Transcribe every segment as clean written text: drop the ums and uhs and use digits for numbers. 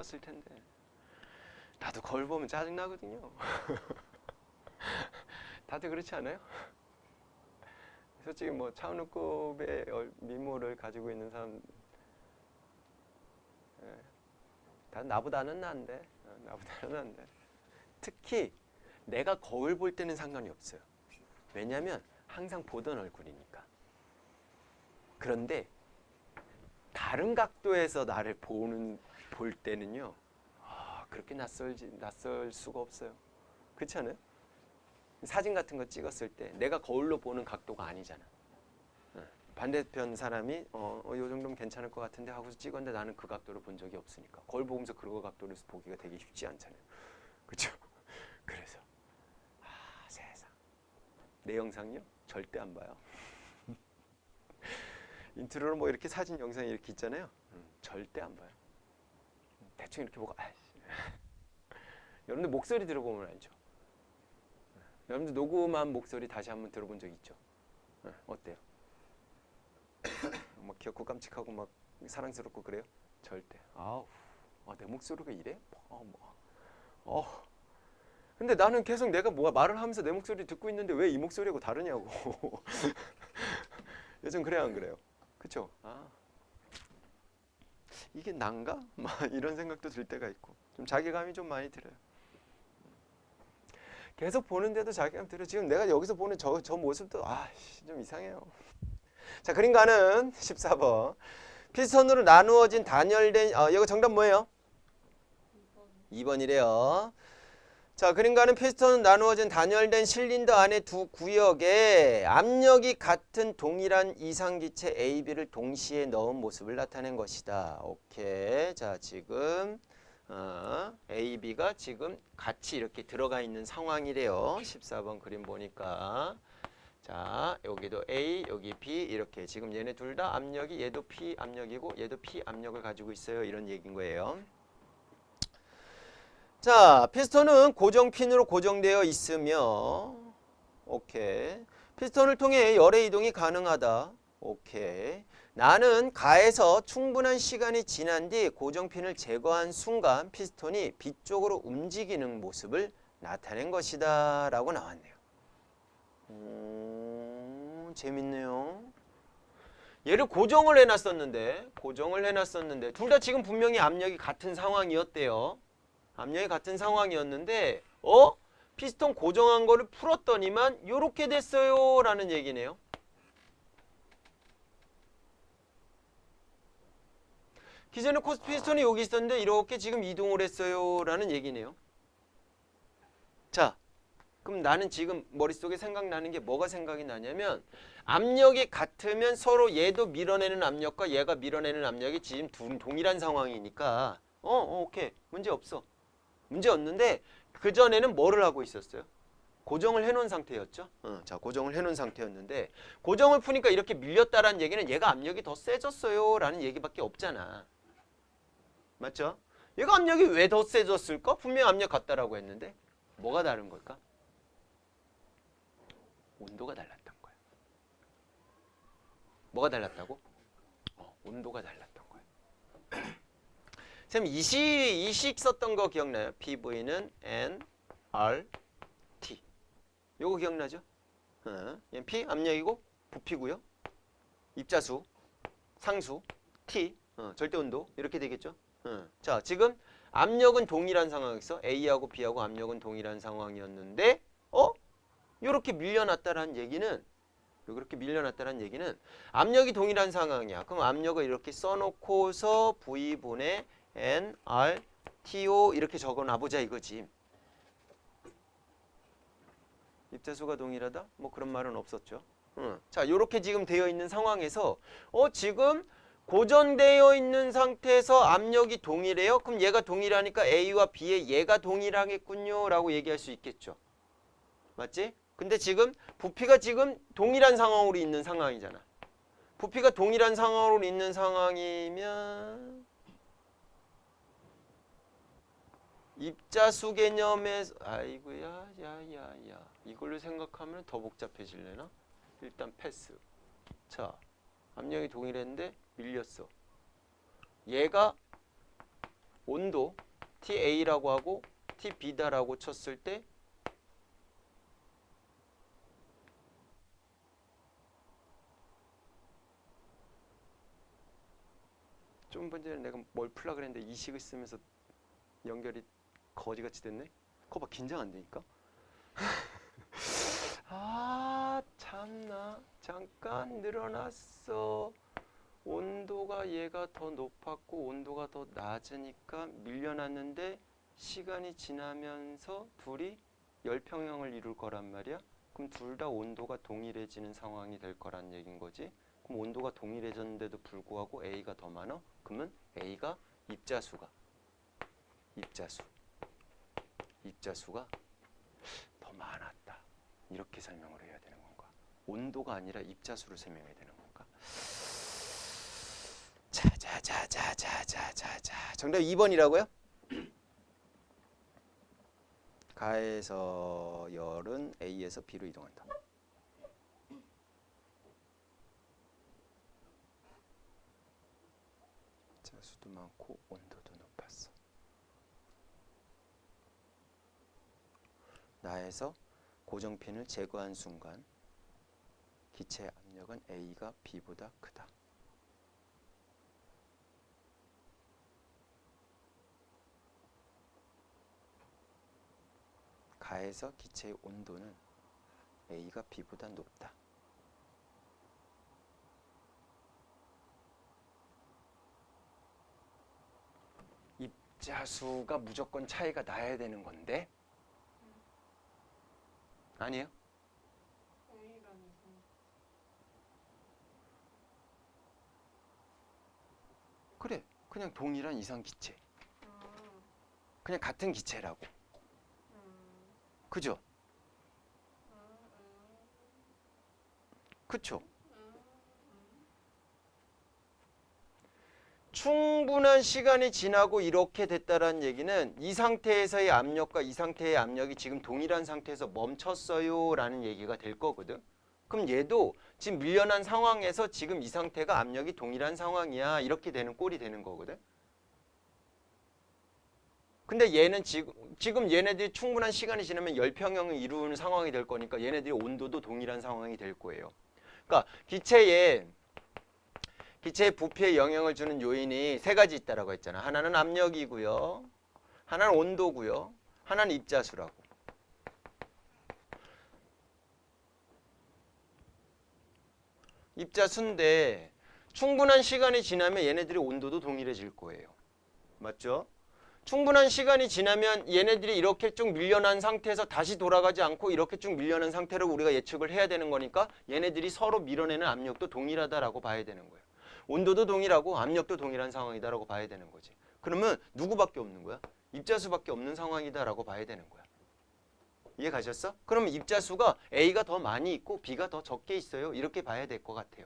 찍었을 텐데. 나도 거울 보면 짜증 나거든요. 다들 그렇지 않아요? 솔직히 뭐 차은우급의 미모를 가지고 있는 사람, 다 나보다는 나은데, 나보다는 나은데. 특히 내가 거울 볼 때는 상관이 없어요. 왜냐하면 항상 보던 얼굴이니까. 그런데 다른 각도에서 나를 볼 때는요, 그렇게 낯설 수가 없어요. 그렇지 않아요? 사진 같은 거 찍었을 때 내가 거울로 보는 각도가 아니잖아. 반대편 사람이 요 정도면 괜찮을 것 같은데 하고서 찍었는데 나는 그 각도로 본 적이 없으니까 거울 보면서 그 각도로 보기가 되게 쉽지 않잖아요. 그렇죠? 그래서 세상 내 영상요? 절대 안 봐요. 인트로로 뭐 이렇게 사진 영상 이렇게 있잖아요. 절대 안 봐요. 대충 이렇게 보고 여러분들 목소리 들어보면 알죠? 여러분들 녹음한 목소리 다시 한번 들어본 적 있죠? 어때요? 막 귀엽고 깜찍하고 막 사랑스럽고 그래요? 절대. 내 목소리가 이래? 근데 나는 계속 내가 말을 하면서 내 목소리 듣고 있는데 왜 이 목소리하고 다르냐고. 요즘 그래요, 안 그래요? 그쵸? 이게 난가? 막 이런 생각도 들 때가 있고 좀 자괴감이 좀 많이 들어요. 계속 보는데도 자괴감 들어요. 지금 내가 여기서 보는 저 모습도 좀 이상해요. 자, 그림가는 14번. 피스톤으로 나누어진 단열된 이거 정답 뭐예요? 2번이래요. 자, 그림가는 피스톤으로 나누어진 단열된 실린더 안에 두 구역에 압력이 같은 동일한 이상기체 A, B를 동시에 넣은 모습을 나타낸 것이다. 오케이. 자, 지금 A, B가 지금 같이 이렇게 들어가 있는 상황이래요. 14번 그림 보니까. 자, 여기도 A, 여기 B 이렇게 지금 얘네 둘 다 압력이 얘도 P 압력이고 얘도 P 압력을 가지고 있어요. 이런 얘기인 거예요. 자, 피스톤은 고정핀으로 고정되어 있으며 오케이. 피스톤을 통해 열의 이동이 가능하다. 오케이. 나는 가에서 충분한 시간이 지난 뒤 고정핀을 제거한 순간 피스톤이 B쪽으로 움직이는 모습을 나타낸 것이다 라고 나왔네요. 재밌네요. 얘를 고정을 해놨었는데 둘 다 지금 분명히 압력이 같은 상황이었대요. 압력이 같은 상황이었는데 피스톤 고정한 거를 풀었더니만 요렇게 됐어요 라는 얘기네요. 기존에 피스톤이 여기 있었는데 이렇게 지금 이동을 했어요 라는 얘기네요. 자, 그럼 나는 지금 머릿속에 생각나는 게 뭐가 생각이 나냐면 압력이 같으면 서로 얘도 밀어내는 압력과 얘가 밀어내는 압력이 지금 동일한 상황이니까 오케이. 문제 없어. 문제 없는데 그전에는 뭐를 하고 있었어요? 고정을 해놓은 상태였죠. 자, 고정을 해놓은 상태였는데 고정을 푸니까 이렇게 밀렸다라는 얘기는 얘가 압력이 더 세졌어요 라는 얘기밖에 없잖아. 맞죠? 얘가 압력이 왜 더 세졌을까? 분명 압력 같다라고 했는데 뭐가 다른 걸까? 온도가 달랐던 거야. 뭐가 달랐다고? 온도가 달랐던 거야. 쌤 이식 썼던 거 기억나요? PV는 nRT. 요거 기억나죠? 얘는 P 압력이고 부피고요. 입자수, 상수, T, 절대 온도 이렇게 되겠죠? 자, 지금 압력은 동일한 상황에서 A하고 B하고 압력은 동일한 상황이었는데 요렇게 밀려났다라는 얘기는 압력이 동일한 상황이야. 그럼 압력을 이렇게 써놓고서 V분의 nRTO 이렇게 적어놔보자 이거지. 입자수가 동일하다? 뭐 그런 말은 없었죠. 자, 요렇게 지금 되어 있는 상황에서 지금 고정되어 있는 상태에서 압력이 동일해요. 그럼 얘가 동일하니까 A와 B의 얘가 동일하겠군요 라고 얘기할 수 있겠죠. 맞지? 근데 지금 부피가 지금 동일한 상황으로 있는 상황이잖아. 부피가 동일한 상황으로 있는 상황이면 입자수 개념에서 아이고야 야야야 이걸로 생각하면 더 복잡해질래나? 일단 패스. 자, 압력이 동일했는데 밀렸어. 얘가 온도 TA라고 하고 TB다라고 쳤을 때 좀 전에 내가 뭘 풀라 그랬는데 이 식을 쓰면서 연결이 거지같이 됐네. 그거 봐, 긴장 안 되니까. 아 참나, 잠깐 늘어났어. 온도가 얘가 더 높았고 온도가 더 낮으니까 밀려났는데 시간이 지나면서 둘이 열평형을 이룰 거란 말이야. 그럼 둘 다 온도가 동일해지는 상황이 될 거란 얘긴 거지. 그럼 온도가 동일해졌는데도 불구하고 A가 더 많아? 그러면 A가 입자수가 더 많았다. 이렇게 설명을 해야 되는 건가? 온도가 아니라 입자수로 설명해야 되는 건가? 자자자자자자자. 정답 2번이라고요? 가에서 열은 A에서 B로 이동한다. 자수도 많고 온도도 높았어. 나에서 고정핀을 제거한 순간 기체의 압력은 A가 B보다 크다. 가에서 기체의 온도는 A가 B보다 높다. 입자수가 무조건 차이가 나야 되는 건데? 아니에요? 그래, 그냥 동일한 이상 기체. 그냥 같은 기체라고. 그죠? 그쵸? 충분한 시간이 지나고 이렇게 됐다라는 얘기는 이 상태에서의 압력과 이 상태의 압력이 지금 동일한 상태에서 멈췄어요 라는 얘기가 될 거거든. 그럼 얘도 지금 밀려난 상황에서 지금 이 상태가 압력이 동일한 상황이야 이렇게 되는 꼴이 되는 거거든. 근데 얘는 지금 얘네들이 충분한 시간이 지나면 열평형을 이루는 상황이 될 거니까 얘네들이 온도도 동일한 상황이 될 거예요. 그러니까 기체의 부피에 영향을 주는 요인이 세 가지 있다라고 했잖아. 하나는 압력이고요. 하나는 온도고요. 하나는 입자수라고. 입자수인데 충분한 시간이 지나면 얘네들이 온도도 동일해질 거예요. 맞죠? 충분한 시간이 지나면 얘네들이 이렇게 쭉 밀려난 상태에서 다시 돌아가지 않고 이렇게 쭉 밀려난 상태로 우리가 예측을 해야 되는 거니까 얘네들이 서로 밀어내는 압력도 동일하다라고 봐야 되는 거예요. 온도도 동일하고 압력도 동일한 상황이다라고 봐야 되는 거지. 그러면 누구밖에 없는 거야? 입자수밖에 없는 상황이다라고 봐야 되는 거야. 이해 가셨어? 그러면 입자수가 A가 더 많이 있고 B가 더 적게 있어요. 이렇게 봐야 될 것 같아요.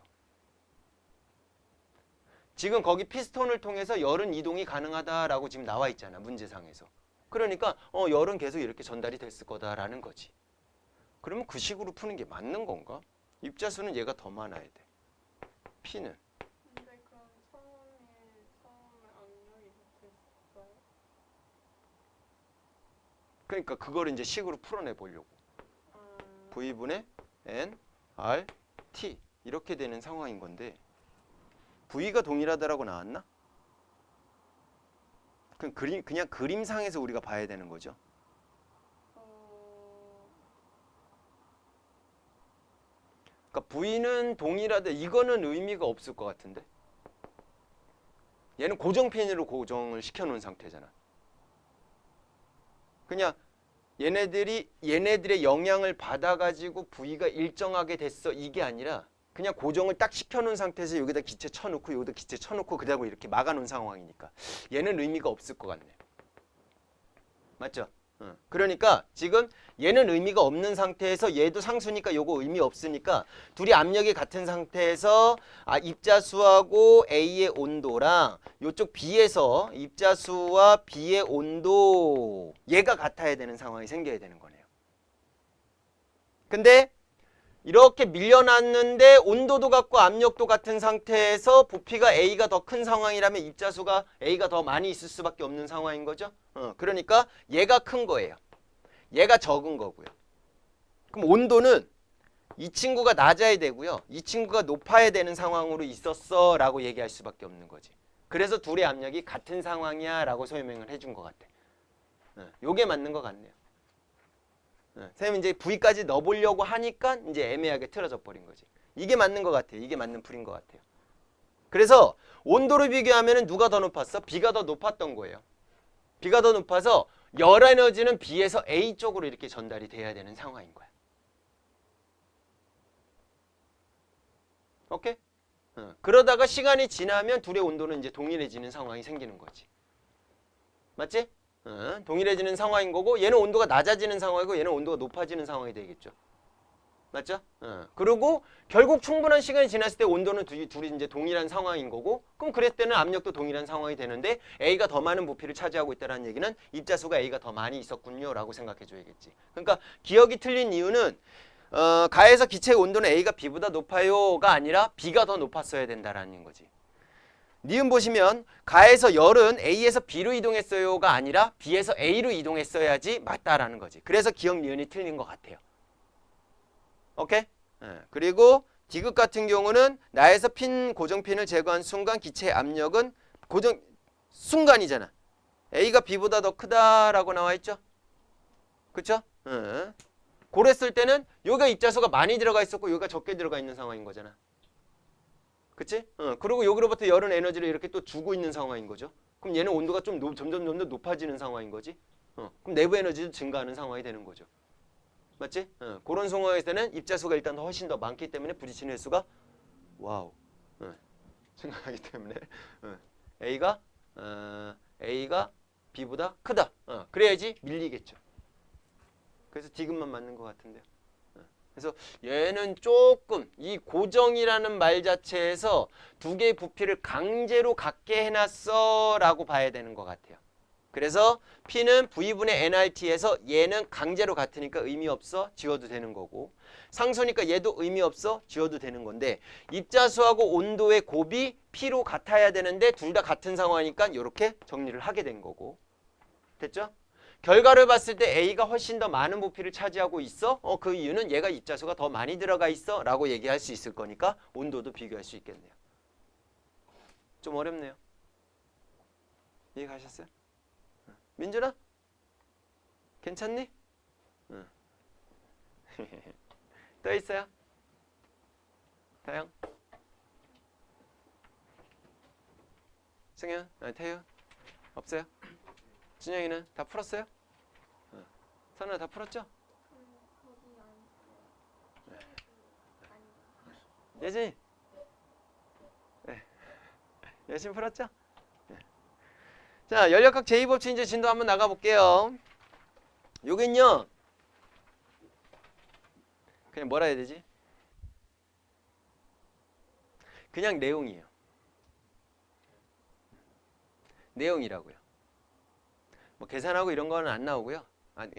지금 거기 피스톤을 통해서 열은 이동이 가능하다라고 지금 나와 있잖아. 문제상에서. 그러니까 열은 계속 이렇게 전달이 됐을 거다라는 거지. 그러면 그 식으로 푸는 게 맞는 건가? 입자수는 얘가 더 많아야 돼. P는. 근데 그럼 처음에 압력이 같았어요? 그러니까 그걸 이제 식으로 풀어내 보려고. V분의 N, R, T 이렇게 되는 상황인 건데 V가 동일하다라고 나왔나? 그냥 그림상에서 우리가 봐야 되는 거죠. 그러니까 V는 동일하다. 이거는 의미가 없을 것 같은데. 얘는 고정핀으로 고정을 시켜놓은 상태잖아. 그냥 얘네들의 영향을 받아가지고 V가 일정하게 됐어. 이게 아니라 그냥 고정을 딱 시켜놓은 상태에서 여기다 기체 쳐놓고 여기다 기체 쳐놓고 그다고 이렇게 막아놓은 상황이니까 얘는 의미가 없을 것 같네. 맞죠? 그러니까 지금 얘는 의미가 없는 상태에서 얘도 상수니까 요거 의미 없으니까 둘이 압력이 같은 상태에서 입자수하고 A의 온도랑 요쪽 B에서 입자수와 B의 온도 얘가 같아야 되는 상황이 생겨야 되는 거네요. 근데 이렇게 밀려났는데 온도도 같고 압력도 같은 상태에서 부피가 A가 더 큰 상황이라면 입자수가 A가 더 많이 있을 수밖에 없는 상황인 거죠. 그러니까 얘가 큰 거예요. 얘가 적은 거고요. 그럼 온도는 이 친구가 낮아야 되고요. 이 친구가 높아야 되는 상황으로 있었어 라고 얘기할 수밖에 없는 거지. 그래서 둘의 압력이 같은 상황이야 라고 설명을 해준 것 같아. 요게 맞는 것 같네요. 선생님 이제 V까지 넣어보려고 하니까 이제 애매하게 틀어져 버린 거지. 이게 맞는 것 같아요. 이게 맞는 풀인 것 같아요. 그래서 온도를 비교하면 누가 더 높았어? B가 더 높았던 거예요. B가 더 높아서 열 에너지는 B에서 A 쪽으로 이렇게 전달이 돼야 되는 상황인 거야. 오케이? 그러다가 시간이 지나면 둘의 온도는 이제 동일해지는 상황이 생기는 거지. 맞지? 동일해지는 상황인 거고 얘는 온도가 낮아지는 상황이고 얘는 온도가 높아지는 상황이 되겠죠. 맞죠? 그리고 결국 충분한 시간이 지났을 때 온도는 둘이 이제 동일한 상황인 거고 그럼 그랬을 때는 압력도 동일한 상황이 되는데 A가 더 많은 부피를 차지하고 있다는 얘기는 입자수가 A가 더 많이 있었군요 라고 생각해 줘야겠지. 그러니까 기억이 틀린 이유는 가에서 기체의 온도는 A가 B보다 높아요가 아니라 B가 더 높았어야 된다라는 거지. 니은 보시면 가에서 열은 A에서 B로 이동했어요가 아니라 B에서 A로 이동했어야지 맞다라는 거지. 그래서 기억 니은이 틀린 것 같아요. 오케이? 그리고 디귿 같은 경우는 나에서 고정핀을 제거한 순간 기체의 압력은 순간이잖아. A가 B보다 더 크다라고 나와 있죠? 그쵸? 그랬을 때는 여기가 입자수가 많이 들어가 있었고 여기가 적게 들어가 있는 상황인 거잖아. 그치? 그리고 여기로부터 열은 에너지를 이렇게 또 주고 있는 상황인 거죠. 그럼 얘는 온도가 좀 점점 높아지는 상황인 거지. 그럼 내부 에너지도 증가하는 상황이 되는 거죠. 맞지? 그런 상황에서는 입자수가 일단 훨씬 더 많기 때문에 부딪히는 횟수가 와우 생각하기 때문에 A가 B보다 크다. 그래야지 밀리겠죠. 그래서 디귿만 맞는 것 같은데요. 그래서 얘는 조금 이 고정이라는 말 자체에서 두 개의 부피를 강제로 갖게 해놨어 라고 봐야 되는 것 같아요. 그래서 P는 V분의 nRT에서 얘는 강제로 같으니까 의미 없어 지워도 되는 거고 상수니까 얘도 의미 없어 지워도 되는 건데 입자수하고 온도의 곱이 P로 같아야 되는데 둘 다 같은 상황이니까 이렇게 정리를 하게 된 거고 됐죠? 결과를 봤을 때 A가 훨씬 더 많은 부피를 차지하고 있어? 그 이유는 얘가 입자수가 더 많이 들어가 있어 라고 얘기할 수 있을 거니까 온도도 비교할 수 있겠네요. 좀 어렵네요. 이해 가셨어요? 민준아? 괜찮니? 또 있어요? 다영? 승현? 태유? 없어요? 준영이는 다 풀었어요? 선우야 다 풀었죠? 예진이? 네. 열심히 풀었죠? 네. 자, 연력학 제2법칙 이제 진도 한번 나가볼게요. 요긴요 그냥 뭐라 해야 되지? 그냥 내용이에요. 내용이라고요. 뭐 계산하고 이런 거는 안 나오고요.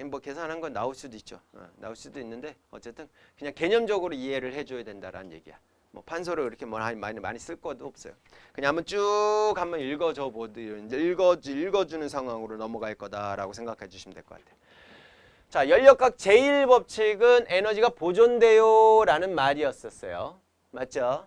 뭐 계산한 건 나올 수도 있죠. 나올 수도 있는데 어쨌든 그냥 개념적으로 이해를 해줘야 된다라는 얘기야. 뭐 판서로 이렇게 뭐 많이 쓸 것도 없어요. 그냥 한번 읽어줘 보드 이제 읽어주는 상황으로 넘어갈 거다라고 생각해 주시면 될 것 같아요. 자, 연력학 제1법칙은 에너지가 보존돼요라는 말이었었어요. 맞죠?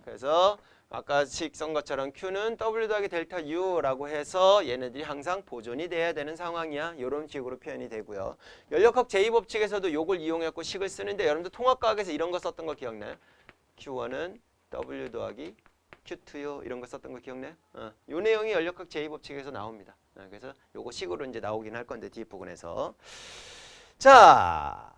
그래서 아까 식 쓴 것처럼 Q는 W 더하기 델타 U라고 해서 얘네들이 항상 보존이 돼야 되는 상황이야. 이런 식으로 표현이 되고요. 연력학 제2법칙에서도 요걸 이용해서 식을 쓰는데 여러분들 통합과학에서 이런 거 썼던 거 기억나요? Q1은 W 더하기 Q2요. 이런 거 썼던 거 기억나요? 요 내용이 연력학 제2법칙에서 나옵니다. 그래서 요거 식으로 이제 나오긴 할 건데 뒷부분에서. 자,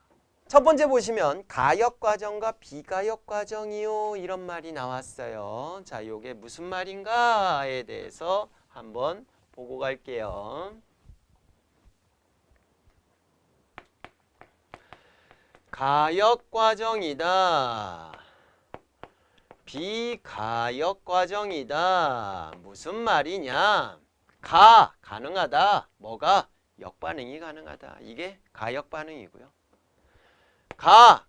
첫 번째 보시면 가역 과정과 비가역 과정이요 이런 말이 나왔어요. 자, 요게 무슨 말인가에 대해서 한번 보고 갈게요. 가역 과정이다. 비가역 과정이다. 무슨 말이냐? 가능하다. 뭐가? 역반응이 가능하다. 이게 가역 반응이고요.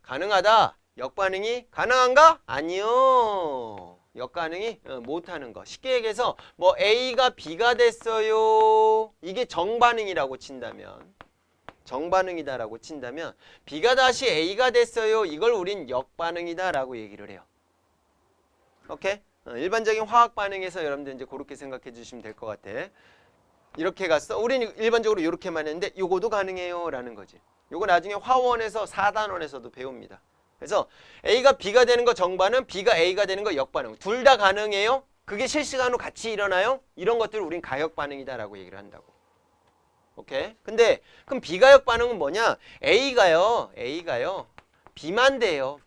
가능하다. 역반응이 가능한가? 아니요. 역반응이 못하는 거. 쉽게 얘기해서 뭐 A가 B가 됐어요. 이게 정반응이라고 친다면, 정반응이다라고 친다면 B가 다시 A가 됐어요. 이걸 우린 역반응이다라고 얘기를 해요. 오케이? 일반적인 화학 반응에서 여러분들 이제 그렇게 생각해 주시면 될 것 같아. 이렇게 갔어. 우리는 일반적으로 이렇게만 했는데 요거도 가능해요 라는 거지. 요거 나중에 화원에서 4단원에서도 배웁니다. 그래서 A가 B가 되는 거 정반응, B가 A가 되는 거 역반응. 둘 다 가능해요? 그게 실시간으로 같이 일어나요? 이런 것들을 우린 가역반응이다라고 얘기를 한다고. 오케이? 근데 그럼 비가역 반응은 뭐냐? A가요. B만 돼요.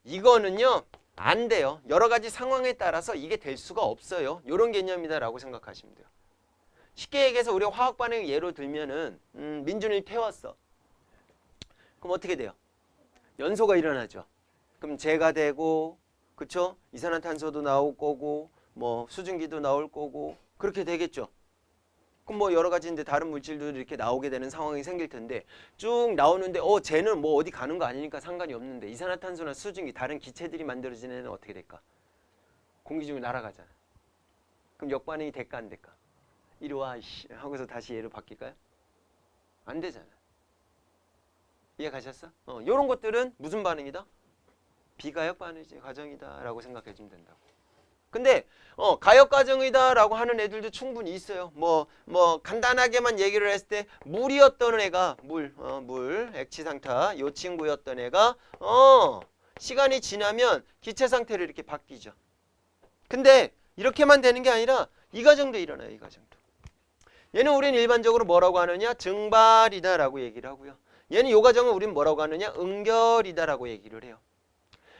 이거는요. 안 돼요. 여러 가지 상황에 따라서 이게 될 수가 없어요. 이런 개념이다라고 생각하시면 돼요. 쉽게 얘기해서 우리가 화학 반응 예로 들면은 민준이 태웠어. 그럼 어떻게 돼요? 연소가 일어나죠. 그럼 재가 되고, 그쵸? 이산화탄소도 나올 거고, 뭐 수증기도 나올 거고, 그렇게 되겠죠. 그럼 뭐 여러 가지 이제 다른 물질도 이렇게 나오게 되는 상황이 생길 텐데 쭉 나오는데 쟤는 뭐 어디 가는 거 아니니까 상관이 없는데 이산화탄소나 수증기 다른 기체들이 만들어지는 애는 어떻게 될까? 공기 중에 날아가잖아. 그럼 역반응이 될까 안 될까? 이리 와 이씨 하고서 다시 얘로 바뀔까요? 안 되잖아. 이해 가셨어? 요런 것들은 무슨 반응이다? 비가역 반응이지 과정이다라고 생각해 주면 된다고. 근데 가역 과정이다라고 하는 애들도 충분히 있어요. 뭐 간단하게만 얘기를 했을 때 물이었던 애가 물 액체상타 요 친구였던 애가 시간이 지나면 기체 상태로 이렇게 바뀌죠. 근데 이렇게만 되는 게 아니라 이 과정도 일어나요. 이 과정도. 얘는 우리는 일반적으로 뭐라고 하느냐? 증발이다라고 얘기를 하고요. 얘는 요 과정을 우리는 뭐라고 하느냐? 응결이다라고 얘기를 해요.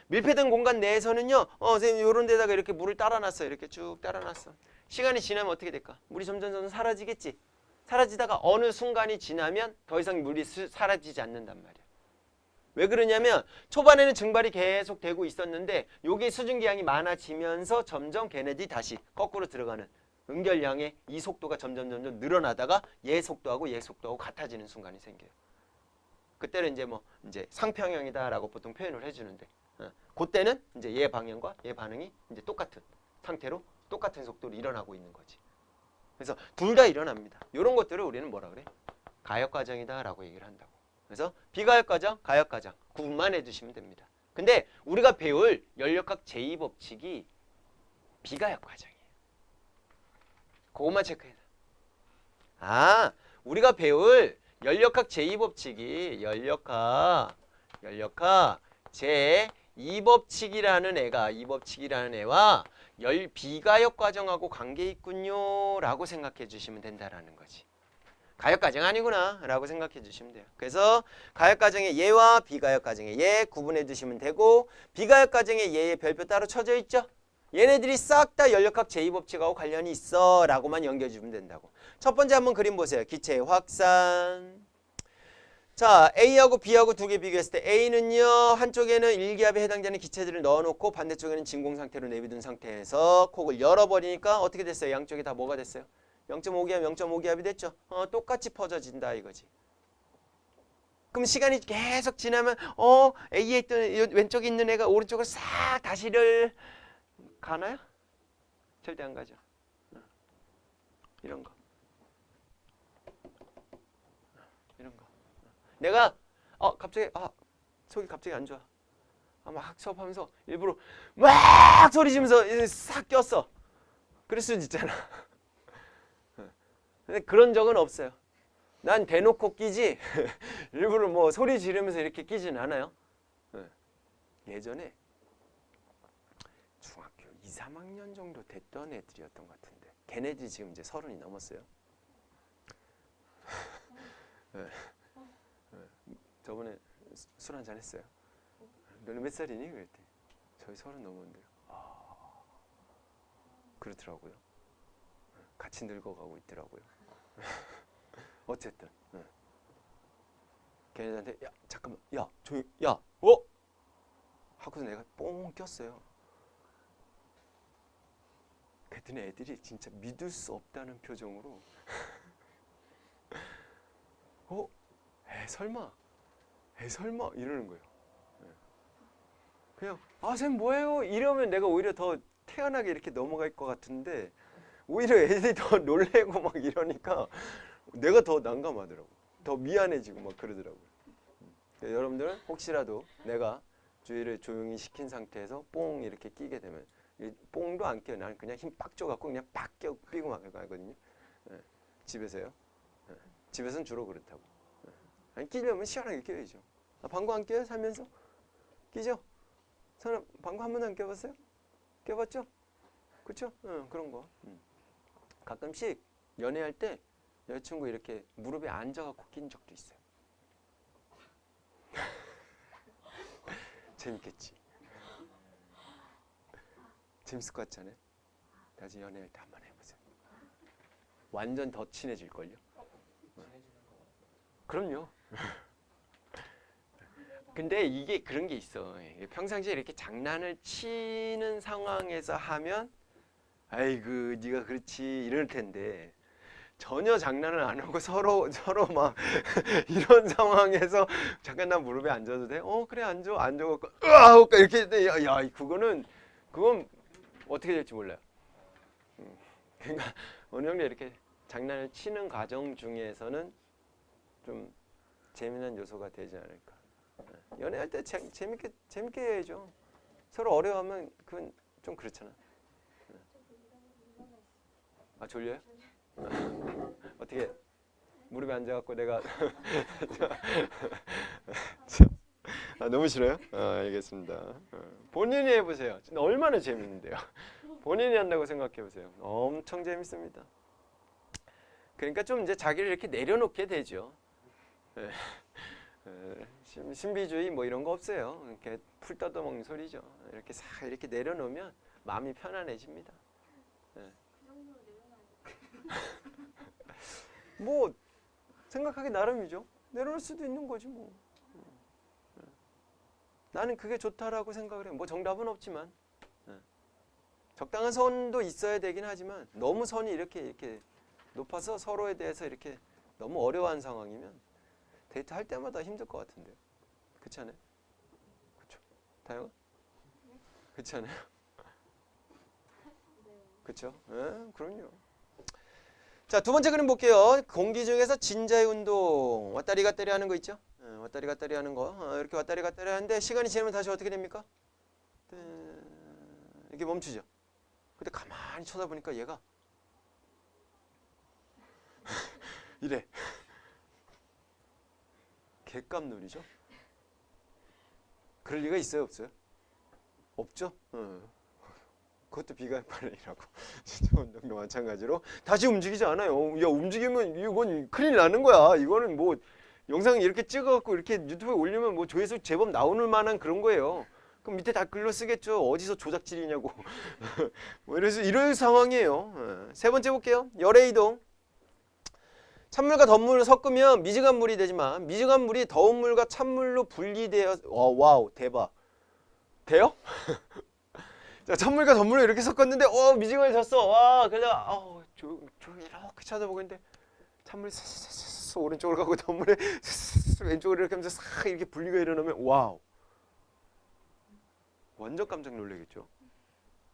밀폐된 공간 내에서는요, 선생님 요런 데다가 이렇게 물을 따라놨어요. 이렇게 쭉 따라놨어. 시간이 지나면 어떻게 될까? 물이 점점 사라지겠지. 사라지다가 어느 순간이 지나면 더 이상 물이 사라지지 않는단 말이야. 왜 그러냐면 초반에는 증발이 계속 되고 있었는데 여기 수증기량이 많아지면서 점점 걔네들이 다시 거꾸로 들어가는 응결량의 이 속도가 점점 늘어나다가 얘 속도하고 같아지는 순간이 생겨요. 그때는 이제 상평형이다라고 보통 표현을 해주는데 그때는 이제 얘 방향과 얘 반응이 이제 똑같은 상태로 똑같은 속도로 일어나고 있는 거지. 그래서 둘 다 일어납니다. 이런 것들을 우리는 뭐라 그래? 가역 과정이다라고 얘기를 한다고. 그래서 비가역 과정, 가역 과정 구분만 해주시면 됩니다. 근데 우리가 배울 연력학 제2법칙이 비가역 과정이에요. 그것만 체크해놔. 우리가 배울 연력학 제2법칙이 연력학 제2법칙이라는 애가 이법칙이라는 애와 비가역 과정하고 관계 있군요 라고 생각해 주시면 된다라는 거지. 가역 과정 아니구나 라고 생각해 주시면 돼요. 그래서 가역 과정의 얘와 비가역 과정의 얘 구분해 주시면 되고 비가역 과정의 얘의 별표 따로 쳐져 있죠. 얘네들이 싹 다 연력학 제2법칙하고 관련이 있어 라고만 연결해주면 된다고. 첫 번째 한번 그림 보세요. 기체의 확산. 자, A하고 B하고 두 개 비교했을 때 A는요 한쪽에는 일기압에 해당되는 기체들을 넣어놓고 반대쪽에는 진공 상태로 내비둔 상태에서 콕을 열어버리니까 어떻게 됐어요? 양쪽이 다 뭐가 됐어요? 0.5기압, 0.5기압이 됐죠? 똑같이 퍼져진다 이거지. 그럼 시간이 계속 지나면 A에 있던 왼쪽에 있는 애가 오른쪽으로 싹 다시를 가나요? 절대 안 가죠. 이런 거. 이런 거. 내가 갑자기 속이 갑자기 안 좋아. 막 수업하면서 일부러 막 소리 지면서 싹 꼈어. 그럴 수도 있잖아. 근데 그런 적은 없어요. 난 대놓고 끼지 일부러 뭐 소리 지르면서 이렇게 끼진 않아요. 예전에 중학교 2, 3학년 정도 됐던 애들이었던 것 같은데 걔네들이 지금 이제 30이 넘었어요. 저번에 술 한잔 했어요. 너는 몇 살이니? 그랬더니 저희 30 넘었는데요. 그렇더라고요. 같이 늙어가고 있더라고요. 어쨌든 걔네들한테 야 잠깐만 야 조용 야 하고서 내가 뽕 꼈어요. 그랬더니 애들이 진짜 믿을 수 없다는 표정으로 설마 이러는 거예요. 그냥 쌤 뭐예요? 이러면 내가 오히려 더 태연하게 이렇게 넘어갈 것 같은데 오히려 애들이 더 놀래고 막 이러니까 내가 더 난감하더라고. 더 미안해지고 막 그러더라고요. 여러분들은 혹시라도 내가 주의를 조용히 시킨 상태에서 뽕 이렇게 끼게 되면 이 뽕도 안 껴요. 나는 그냥 힘 빡 줘갖고 그냥 빡 끼고 막 가거든요. 예, 집에서요. 예, 집에서는 주로 그렇다고. 예, 아니, 끼려면 시원하게 껴야죠. 방구 안 껴요? 살면서? 끼죠? 저는 방구 한 번도 안 껴봤어요? 껴봤죠? 그쵸? 그런 거. 가끔씩 연애할 때 여자친구 이렇게 무릎에 앉아갖고 낀 적도 있어요. 재밌겠지? 재밌을 것 같지 않아요? 나중에 연애할 때 한번 해보세요. 완전 더 친해질걸요? 그럼요. 근데 이게 그런 게 있어. 평상시에 이렇게 장난을 치는 상황에서 하면 아이고 네가 그렇지 이럴 텐데 전혀 장난을 안 하고 서로 막 이런 상황에서 잠깐 나 무릎에 앉아도 돼? 그래 앉아 앉아갖고 으아 이렇게 했는데 야 그건 어떻게 될지 몰라요. 그러니까 어느 정도 이렇게 장난을 치는 과정 중에서는 좀 재미난 요소가 되지 않을까. 연애할 때 재밌게 해야죠. 서로 어려워하면 그건 좀 그렇잖아. 아 졸려요? 어떻게 무릎에 앉아갖고 내가 너무 싫어요? 알겠습니다. 본인이 해보세요. 얼마나 재밌는데요. 본인이 한다고 생각해보세요. 엄청 재밌습니다. 그러니까 좀 이제 자기를 이렇게 내려놓게 되죠. 신비주의 뭐 이런 거 없어요. 이렇게 풀 뜯어먹는 소리죠. 이렇게 싹 이렇게 내려놓으면 마음이 편안해집니다. 뭐 생각하기 나름이죠. 내려놓을 수도 있는 거지 뭐. 나는 그게 좋다라고 생각을 해요. 뭐 정답은 없지만 적당한 선도 있어야 되긴 하지만 너무 선이 이렇게 높아서 서로에 대해서 이렇게 너무 어려워한 상황이면 데이트 할 때마다 힘들 것 같은데요. 그렇지 않아요? 그렇죠. 다영아? 그렇지 않아요? 그렇죠. 그럼요. 자, 두 번째 그림 볼게요. 공기 중에서 진자의 운동 왔다리 갔다리 하는 거 있죠? 왔다리 갔다리 하는 거. 이렇게 왔다리 갔다리 하는데 시간이 지나면 다시 어떻게 됩니까? 이렇게 멈추죠. 근데 가만히 쳐다보니까 얘가 이래. 객감놀이죠. 그럴 리가 있어요, 없어요? 없죠. 그것도 비가역반응이라고. 진짜 운동도 마찬가지로 다시 움직이지 않아요. 야 움직이면 이건 큰일 나는 거야. 이거는 뭐 영상 이렇게 찍어갖고 이렇게 유튜브에 올리면 뭐 조회수 제법 나오는 만한 그런 거예요. 그럼 밑에 댓글로 쓰겠죠. 어디서 조작질이냐고. 뭐 이럴 상황이에요. 세 번째 볼게요. 열의 이동. 찬물과 덧물을 섞으면 미지간 물이 되지만 미지간 물이 더운 물과 찬물로 분리되어 와우 대박. 돼요? 자, 찬물과 덧물을 이렇게 섞었는데 미지근을 졌어. 와, 그래서 이렇게 쳐다보고 있는데 찬물이 싹 오른쪽으로 가고 덧물에 왼쪽으로 이렇게 하면서 싹 이렇게 분리가 일어나면 와우. 완전 깜짝 놀라겠죠.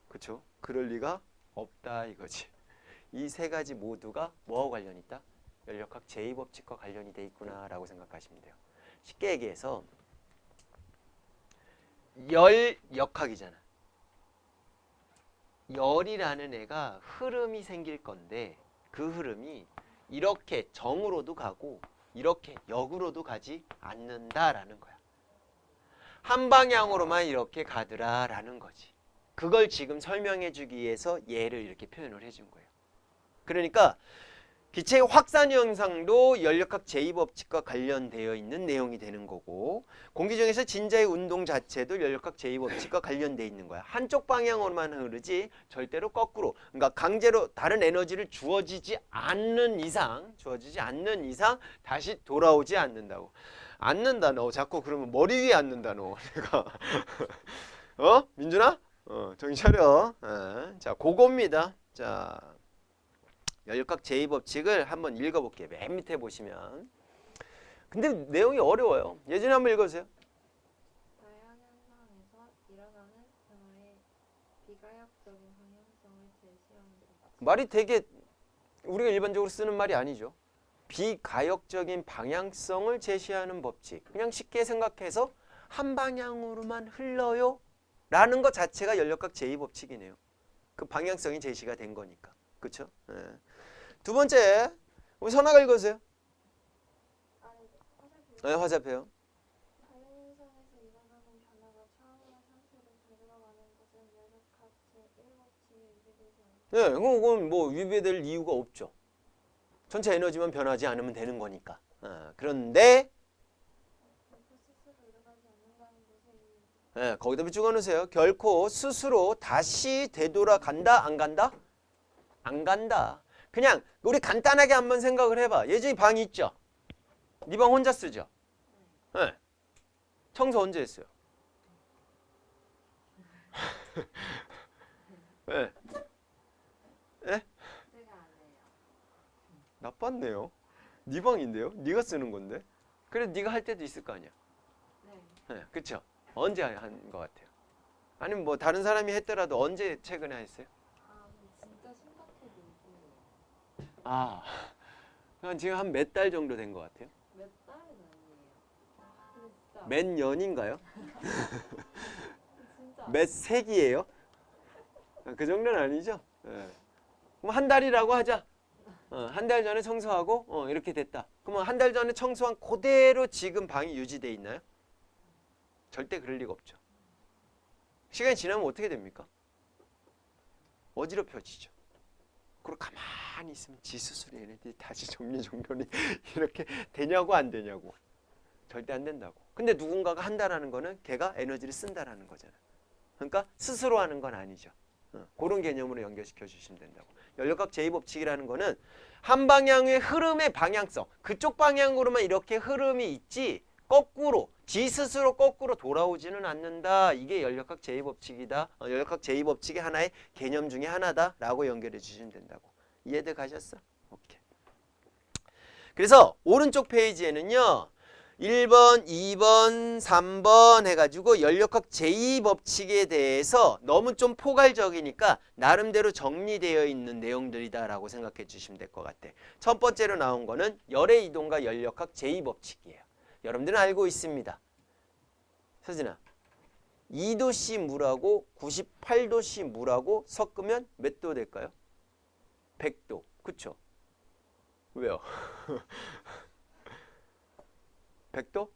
그렇죠? 그럴 리가 없다 이거지. 이 세 가지 모두가 뭐와 관련이 있다? 열역학 제2법칙과 관련이 돼 있구나라고 생각하시면 돼요. 쉽게 얘기해서 열역학이잖아. 열이라는 애가 흐름이 생길 건데 그 흐름이 이렇게 정으로도 가고 이렇게 역으로도 가지 않는다라는 거야. 한 방향으로만 이렇게 가더라라는 거지. 그걸 지금 설명해 주기 위해서 얘를 이렇게 표현을 해준 거예요. 그러니까 기체의 확산 현상도 열역학 제2법칙과 관련되어 있는 내용이 되는 거고 공기 중에서 진자의 운동 자체도 열역학 제2법칙과 관련되어 있는 거야. 한쪽 방향으로만 흐르지 절대로 거꾸로. 그러니까 강제로 다른 에너지를 주어지지 않는 이상 다시 돌아오지 않는다고. 앉는다 너. 자꾸 그러면 머리 위에 앉는다 너. 내가 민준아? 정신 차려. 자, 그겁니다. 자. 열역학 제2법칙을 한번 읽어볼게요. 맨 밑에 보시면. 근데 내용이 어려워요. 예전에 한번 읽어주세요. 다양한 현상에서 일어나는 말이 되게 우리가 일반적으로 쓰는 말이 아니죠. 비가역적인 방향성을 제시하는 법칙. 그냥 쉽게 생각해서 한 방향으로만 흘러요 라는 것 자체가 연력학 제2법칙이네요. 그 방향성이 제시가 된 거니까. 그렇죠? 예. 두 번째, 우리 선아가 읽어주세요. 아니, 화살표. 네, 화살표요. 자연현상에서 일어나는 변화가 차후와 상태로 되돌아가는 것은 연역학 제1법칙에 위배되지 않는다. 네, 그건 뭐 위배될 이유가 없죠. 전체 에너지만 변하지 않으면 되는 거니까. 그런데 결코 스스로 일어나지 않는다는 것에 의해 네, 거기다 붙여 넣으세요. 결코 스스로 다시 되돌아간다? 안 간다? 안 간다. 그냥 우리 간단하게 한번 생각을 해봐. 예전에 방이 있죠? 네 방 혼자 쓰죠? 네. 청소 언제 했어요? 네. 네? 제가 안 해요. 나빴네요. 네 방인데요? 네가 쓰는 건데. 그래 네가 할 때도 있을 거 아니야. 네. 네, 그렇죠? 언제 한 것 같아요? 아니면 뭐 다른 사람이 했더라도 언제 최근에 했어요? 아, 진짜 심각해 보이고 아, 한 지금 한 몇 달 정도 된 것 같아요. 몇 달은 아니에요. 진짜. 몇 년인가요? 진짜. 몇 세기예요? 그 정도는 아니죠. 예. 그럼 한 달이라고 하자. 한 달 전에 청소하고 이렇게 됐다. 그러면 한 달 전에 청소한 그대로 지금 방이 유지돼 있나요? 절대 그럴 리가 없죠. 시간이 지나면 어떻게 됩니까? 어지럽혀지죠. 그리고 가만히 있으면 지 스스로 얘네들이 다시 정리정돈이 이렇게 되냐고 안 되냐고. 절대 안 된다고. 근데 누군가가 한다라는 거는 걔가 에너지를 쓴다라는 거잖아. 그러니까 스스로 하는 건 아니죠. 그런 개념으로 연결시켜 주시면 된다고. 연력학 제2법칙이라는 거는 한 방향의 흐름의 방향성, 그쪽 방향으로만 이렇게 흐름이 있지 거꾸로 지 스스로 거꾸로 돌아오지는 않는다. 이게 연력학 제2법칙이다. 연력학 제2법칙의 하나의 개념 중에 하나다라고 연결해 주시면 된다고. 이해돼 가셨어? 오케이. 그래서 오른쪽 페이지에는요. 1번, 2번, 3번 해가지고 연력학 제2법칙에 대해서 너무 좀 포괄적이니까 나름대로 정리되어 있는 내용들이다라고 생각해 주시면 될 것 같아. 첫 번째로 나온 거는 열의 이동과 연력학 제2법칙이에요. 여러분들은 알고 있습니다. 서진아, 2도씨 물하고 98도씨 물하고 섞으면 몇 도 될까요? 100도. 그쵸? 왜요? 100도?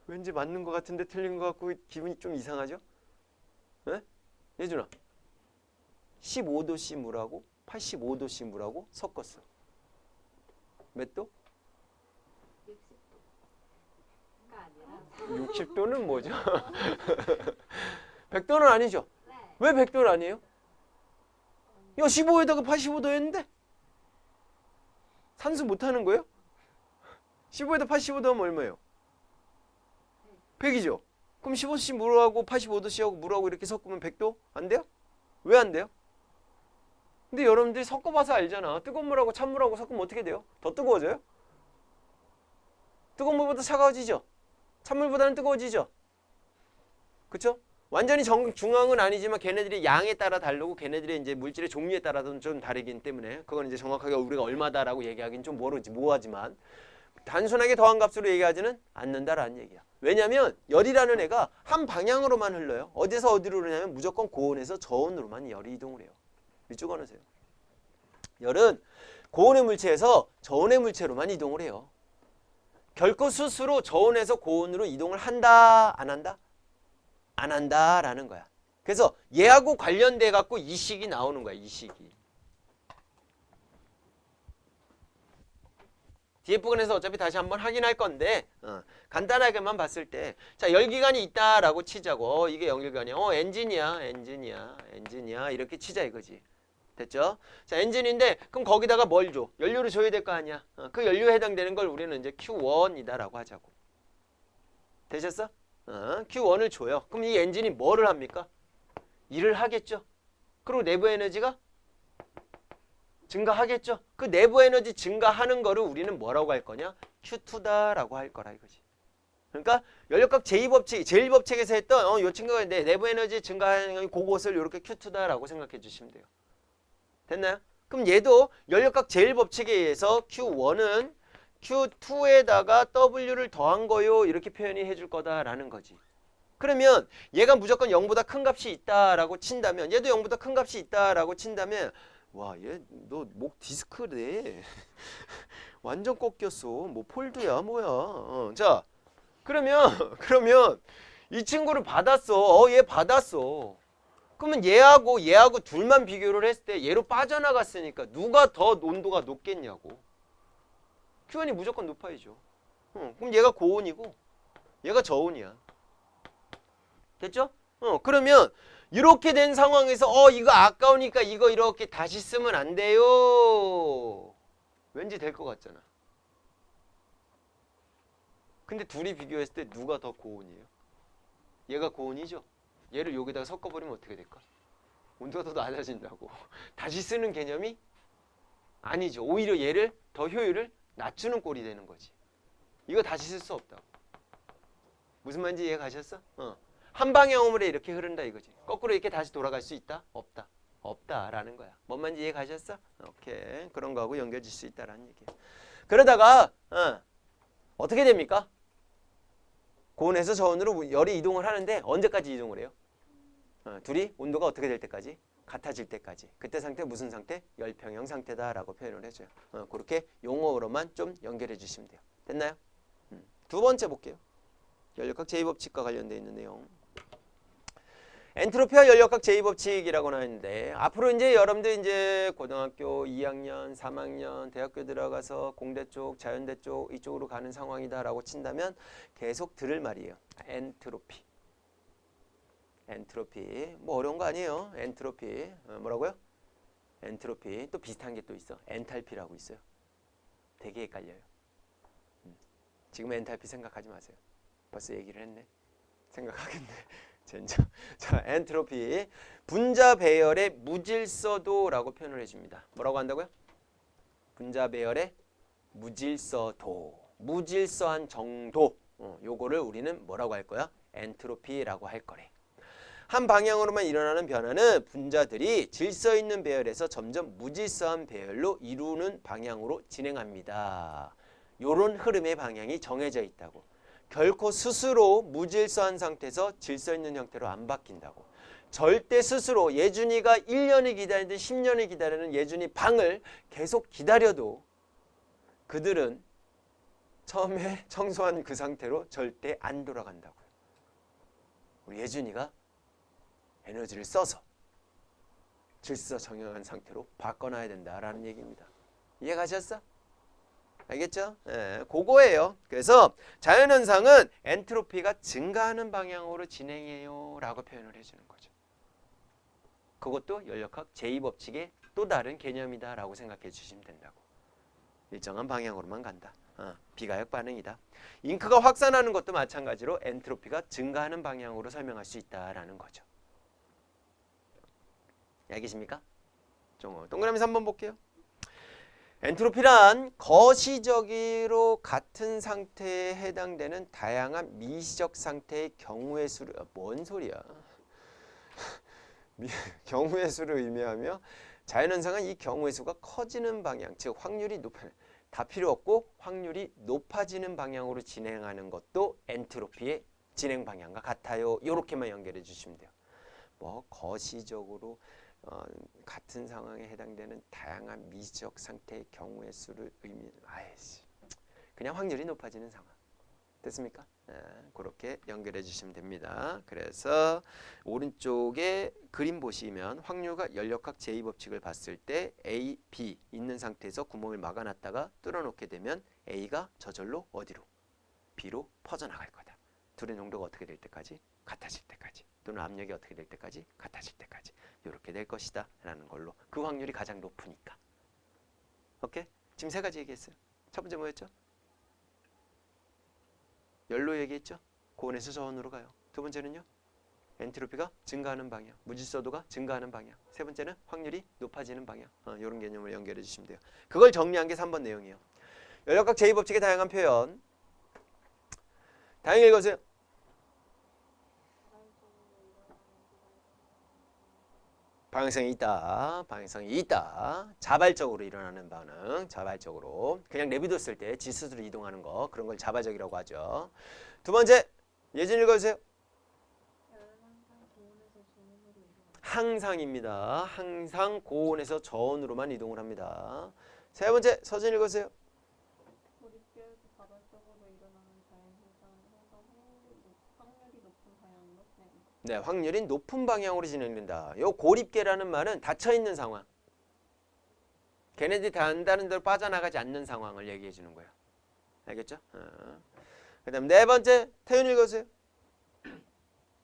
왠지 맞는 것 같은데 틀린 것 같고 기분이 좀 이상하죠? 네? 예준아, 15도씨 물하고 85도씨 물하고 섞었어. 몇 도? 60도가 아니라 60도는 뭐죠? 100도는 아니죠? 네. 왜 100도는 아니에요? 야, 15에다가 85도 했는데? 산수 못하는 거예요? 15에다 85도 하면 얼마예요? 100이죠? 그럼 15도씨 물하고 85도씨하고 물하고 이렇게 섞으면 100도? 안 돼요? 왜 안 돼요? 근데 여러분들이 섞어봐서 알잖아. 뜨거운 물하고 찬물하고 섞으면 어떻게 돼요? 더 뜨거워져요? 뜨거운 물보다 차가워지죠? 찬물보다는 뜨거워지죠? 그쵸? 완전히 중앙은 아니지만 걔네들이 양에 따라 다르고 걔네들의 이제 물질의 종류에 따라서는 좀 다르기 때문에 그건 이제 정확하게 우리가 얼마다라고 얘기하기는 좀 모호하지만 단순하게 더한 값으로 얘기하지는 않는다라는 얘기야. 왜냐하면 열이라는 애가 한 방향으로만 흘러요. 어디서 어디로 흐르냐면 무조건 고온에서 저온으로만 열이 이동을 해요. 이쪽 어느세요? 열은 고온의 물체에서 저온의 물체로만 이동을 해요. 결코 스스로 저온에서 고온으로 이동을 한다, 안 한다? 안 한다라는 거야. 그래서 얘하고 관련돼 갖고 이 식이 나오는 거야. 이 식이. 뒤에 부분에서 어차피 다시 한번 확인할 건데 간단하게만 봤을 때 자, 열기관이 있다라고 치자고. 이게 열기관이야. 엔진이야 이렇게 치자 이거지. 됐죠? 자, 엔진인데 그럼 거기다가 뭘 줘? 연료를 줘야 될 거 아니야. 그 연료에 해당되는 걸 우리는 이제 Q1이다라고 하자고. 되셨어? Q1을 줘요. 그럼 이 엔진이 뭐를 합니까? 일을 하겠죠. 그리고 내부 에너지가 증가하겠죠. 그 내부 에너지 증가하는 거를 우리는 뭐라고 할 거냐? Q2다라고 할 거라 이거지. 그러니까 연력학 제2법칙, 제1법칙에서 했던 요 친구가 내부 에너지 증가하는 그곳을 이렇게 Q2다라고 생각해 주시면 돼요. 됐나요? 그럼 얘도 연력학 제1법칙에 의해서 Q1은 Q2에다가 W를 더한 거요. 이렇게 표현이 해줄 거다라는 거지. 그러면 얘가 무조건 0보다 큰 값이 있다라고 친다면 얘도 0보다 큰 값이 있다라고 친다면 와, 얘 너 목 디스크래. 완전 꺾였어. 뭐 폴드야 뭐야. 자, 그러면 이 친구를 받았어. 얘 받았어. 그러면 얘하고 둘만 비교를 했을 때 얘로 빠져나갔으니까 누가 더 온도가 높겠냐고. Q1이 무조건 높아야죠. 그럼 얘가 고온이고 얘가 저온이야. 됐죠? 그러면 이렇게 된 상황에서 이거 아까우니까 이거 이렇게 다시 쓰면 안 돼요. 왠지 될 것 같잖아. 근데 둘이 비교했을 때 누가 더 고온이에요? 얘가 고온이죠? 얘를 여기다가 섞어버리면 어떻게 될까? 온도가 더 낮아진다고. 다시 쓰는 개념이 아니죠. 오히려 얘를 더 효율을 낮추는 꼴이 되는 거지. 이거 다시 쓸 수 없다고. 무슨 말인지 이해 가셨어? 한 방향으로 이렇게 흐른다 이거지. 거꾸로 이렇게 다시 돌아갈 수 있다? 없다. 없다라는 거야. 뭔 말인지 이해 가셨어? 오케이. 그런 거하고 연결질 수 있다라는 얘기야. 그러다가 어떻게 됩니까? 고온에서 저온으로 열이 이동을 하는데 언제까지 이동을 해요? 둘이 온도가 어떻게 될 때까지? 같아질 때까지. 그때 상태 무슨 상태? 열평형 상태다라고 표현을 해줘요. 그렇게 용어로만 좀 연결해 주시면 돼요. 됐나요? 두 번째 볼게요. 연력학 제2법칙과 관련되어 있는 내용. 엔트로피와 연력학 제2법칙이라고 하는데 앞으로 이제 여러분들 이제 고등학교 2학년, 3학년, 대학교 들어가서 공대 쪽, 자연대 쪽 이쪽으로 가는 상황이다라고 친다면 계속 들을 말이에요. 엔트로피. 엔트로피. 뭐 어려운 거 아니에요. 엔트로피. 뭐라고요? 엔트로피. 또 비슷한 게 또 있어. 엔탈피라고 있어요. 되게 헷갈려요. 지금 엔탈피 생각하지 마세요. 벌써 얘기를 했네. 생각하겠네. 젠장. 자, 엔트로피. 분자 배열의 무질서도라고 표현을 해줍니다. 뭐라고 한다고요? 분자 배열의 무질서도. 무질서한 정도. 요거를 우리는 뭐라고 할 거야? 엔트로피라고 할 거래. 한 방향으로만 일어나는 변화는 분자들이 질서 있는 배열에서 점점 무질서한 배열로 이루는 방향으로 진행합니다. 요런 흐름의 방향이 정해져 있다고. 결코 스스로 무질서한 상태에서 질서 있는 형태로 안 바뀐다고. 절대 스스로 예준이가 1년을 기다리든 10년을 기다리는 예준이 방을 계속 기다려도 그들은 처음에 청소한 그 상태로 절대 안 돌아간다고요. 우리 예준이가 에너지를 써서 질서 정형한 상태로 바꿔놔야 된다라는 얘기입니다. 이해 가셨어? 알겠죠? 네, 그거예요. 그래서 자연현상은 엔트로피가 증가하는 방향으로 진행해요 라고 표현을 해주는 거죠. 그것도 연력학 제2법칙의 또 다른 개념이다 라고 생각해 주시면 된다고. 일정한 방향으로만 간다. 비가역 반응이다. 잉크가 확산하는 것도 마찬가지로 엔트로피가 증가하는 방향으로 설명할 수 있다라는 거죠. 알겠습니까? 동그라미 3번 볼게요. 엔트로피란 거시적으로 같은 상태에 해당되는 다양한 미시적 상태의 경우의 수를 뭔 소리야? 경우의 수를 의미하며 자연현상은 이 경우의 수가 커지는 방향, 즉 확률이 다 필요 없고 확률이 높아지는 방향으로 진행하는 것도 엔트로피의 진행 방향과 같아요. 이렇게만 연결해 주시면 돼요. 뭐 거시적으로 같은 상황에 해당되는 다양한 미적 상태의 경우의 수를 그냥 확률이 높아지는 상황. 됐습니까? 그렇게 연결해 주시면 됩니다. 그래서 오른쪽에 그림 보시면 확률과 연력학 제2법칙을 봤을 때 A, B 있는 상태에서 구멍을 막아놨다가 뚫어놓게 되면 A가 저절로 어디로? B로 퍼져나갈 거다. 둘의 농도가 어떻게 될 때까지? 같아질 때까지. 또는 압력이 어떻게 될 때까지? 같아질 때까지. 이렇게 될 것이다 라는 걸로 그 확률이 가장 높으니까. 오케이? 지금 세 가지 얘기했어요. 첫 번째 뭐였죠? 열로 얘기했죠? 고온에서 저온으로 가요. 두 번째는요? 엔트로피가 증가하는 방향, 무질서도가 증가하는 방향. 세 번째는 확률이 높아지는 방향. 이런 개념을 연결해 주시면 돼요. 그걸 정리한 게 3번 내용이에요. 연력학 제2법칙의 다양한 표현. 다양히 읽으세요. 방향성이 있다. 방향성이 있다. 자발적으로 일어나는 반응. 자발적으로. 그냥 내비뒀을 때 지 스스로 이동하는 거. 그런 걸 자발적이라고 하죠. 두 번째. 예진 읽어주세요. 열은 항상 고온에서 저온으로 이동합니다. 항상입니다. 항상 고온에서 저온으로만 이동을 합니다. 세 번째. 서진 읽어주세요. 고립계에서 자발적으로 일어나는 자연현상은 항상 확률이 높은 방향으로 진행됩니다. 네, 확률이 높은 방향으로 진행된다. 요 고립계라는 말은 닫혀있는 상황. 걔네들이 다른 데로 빠져나가지 않는 상황을 얘기해 주는 거예요. 알겠죠? 그 다음 네 번째, 태윤 읽어주세요.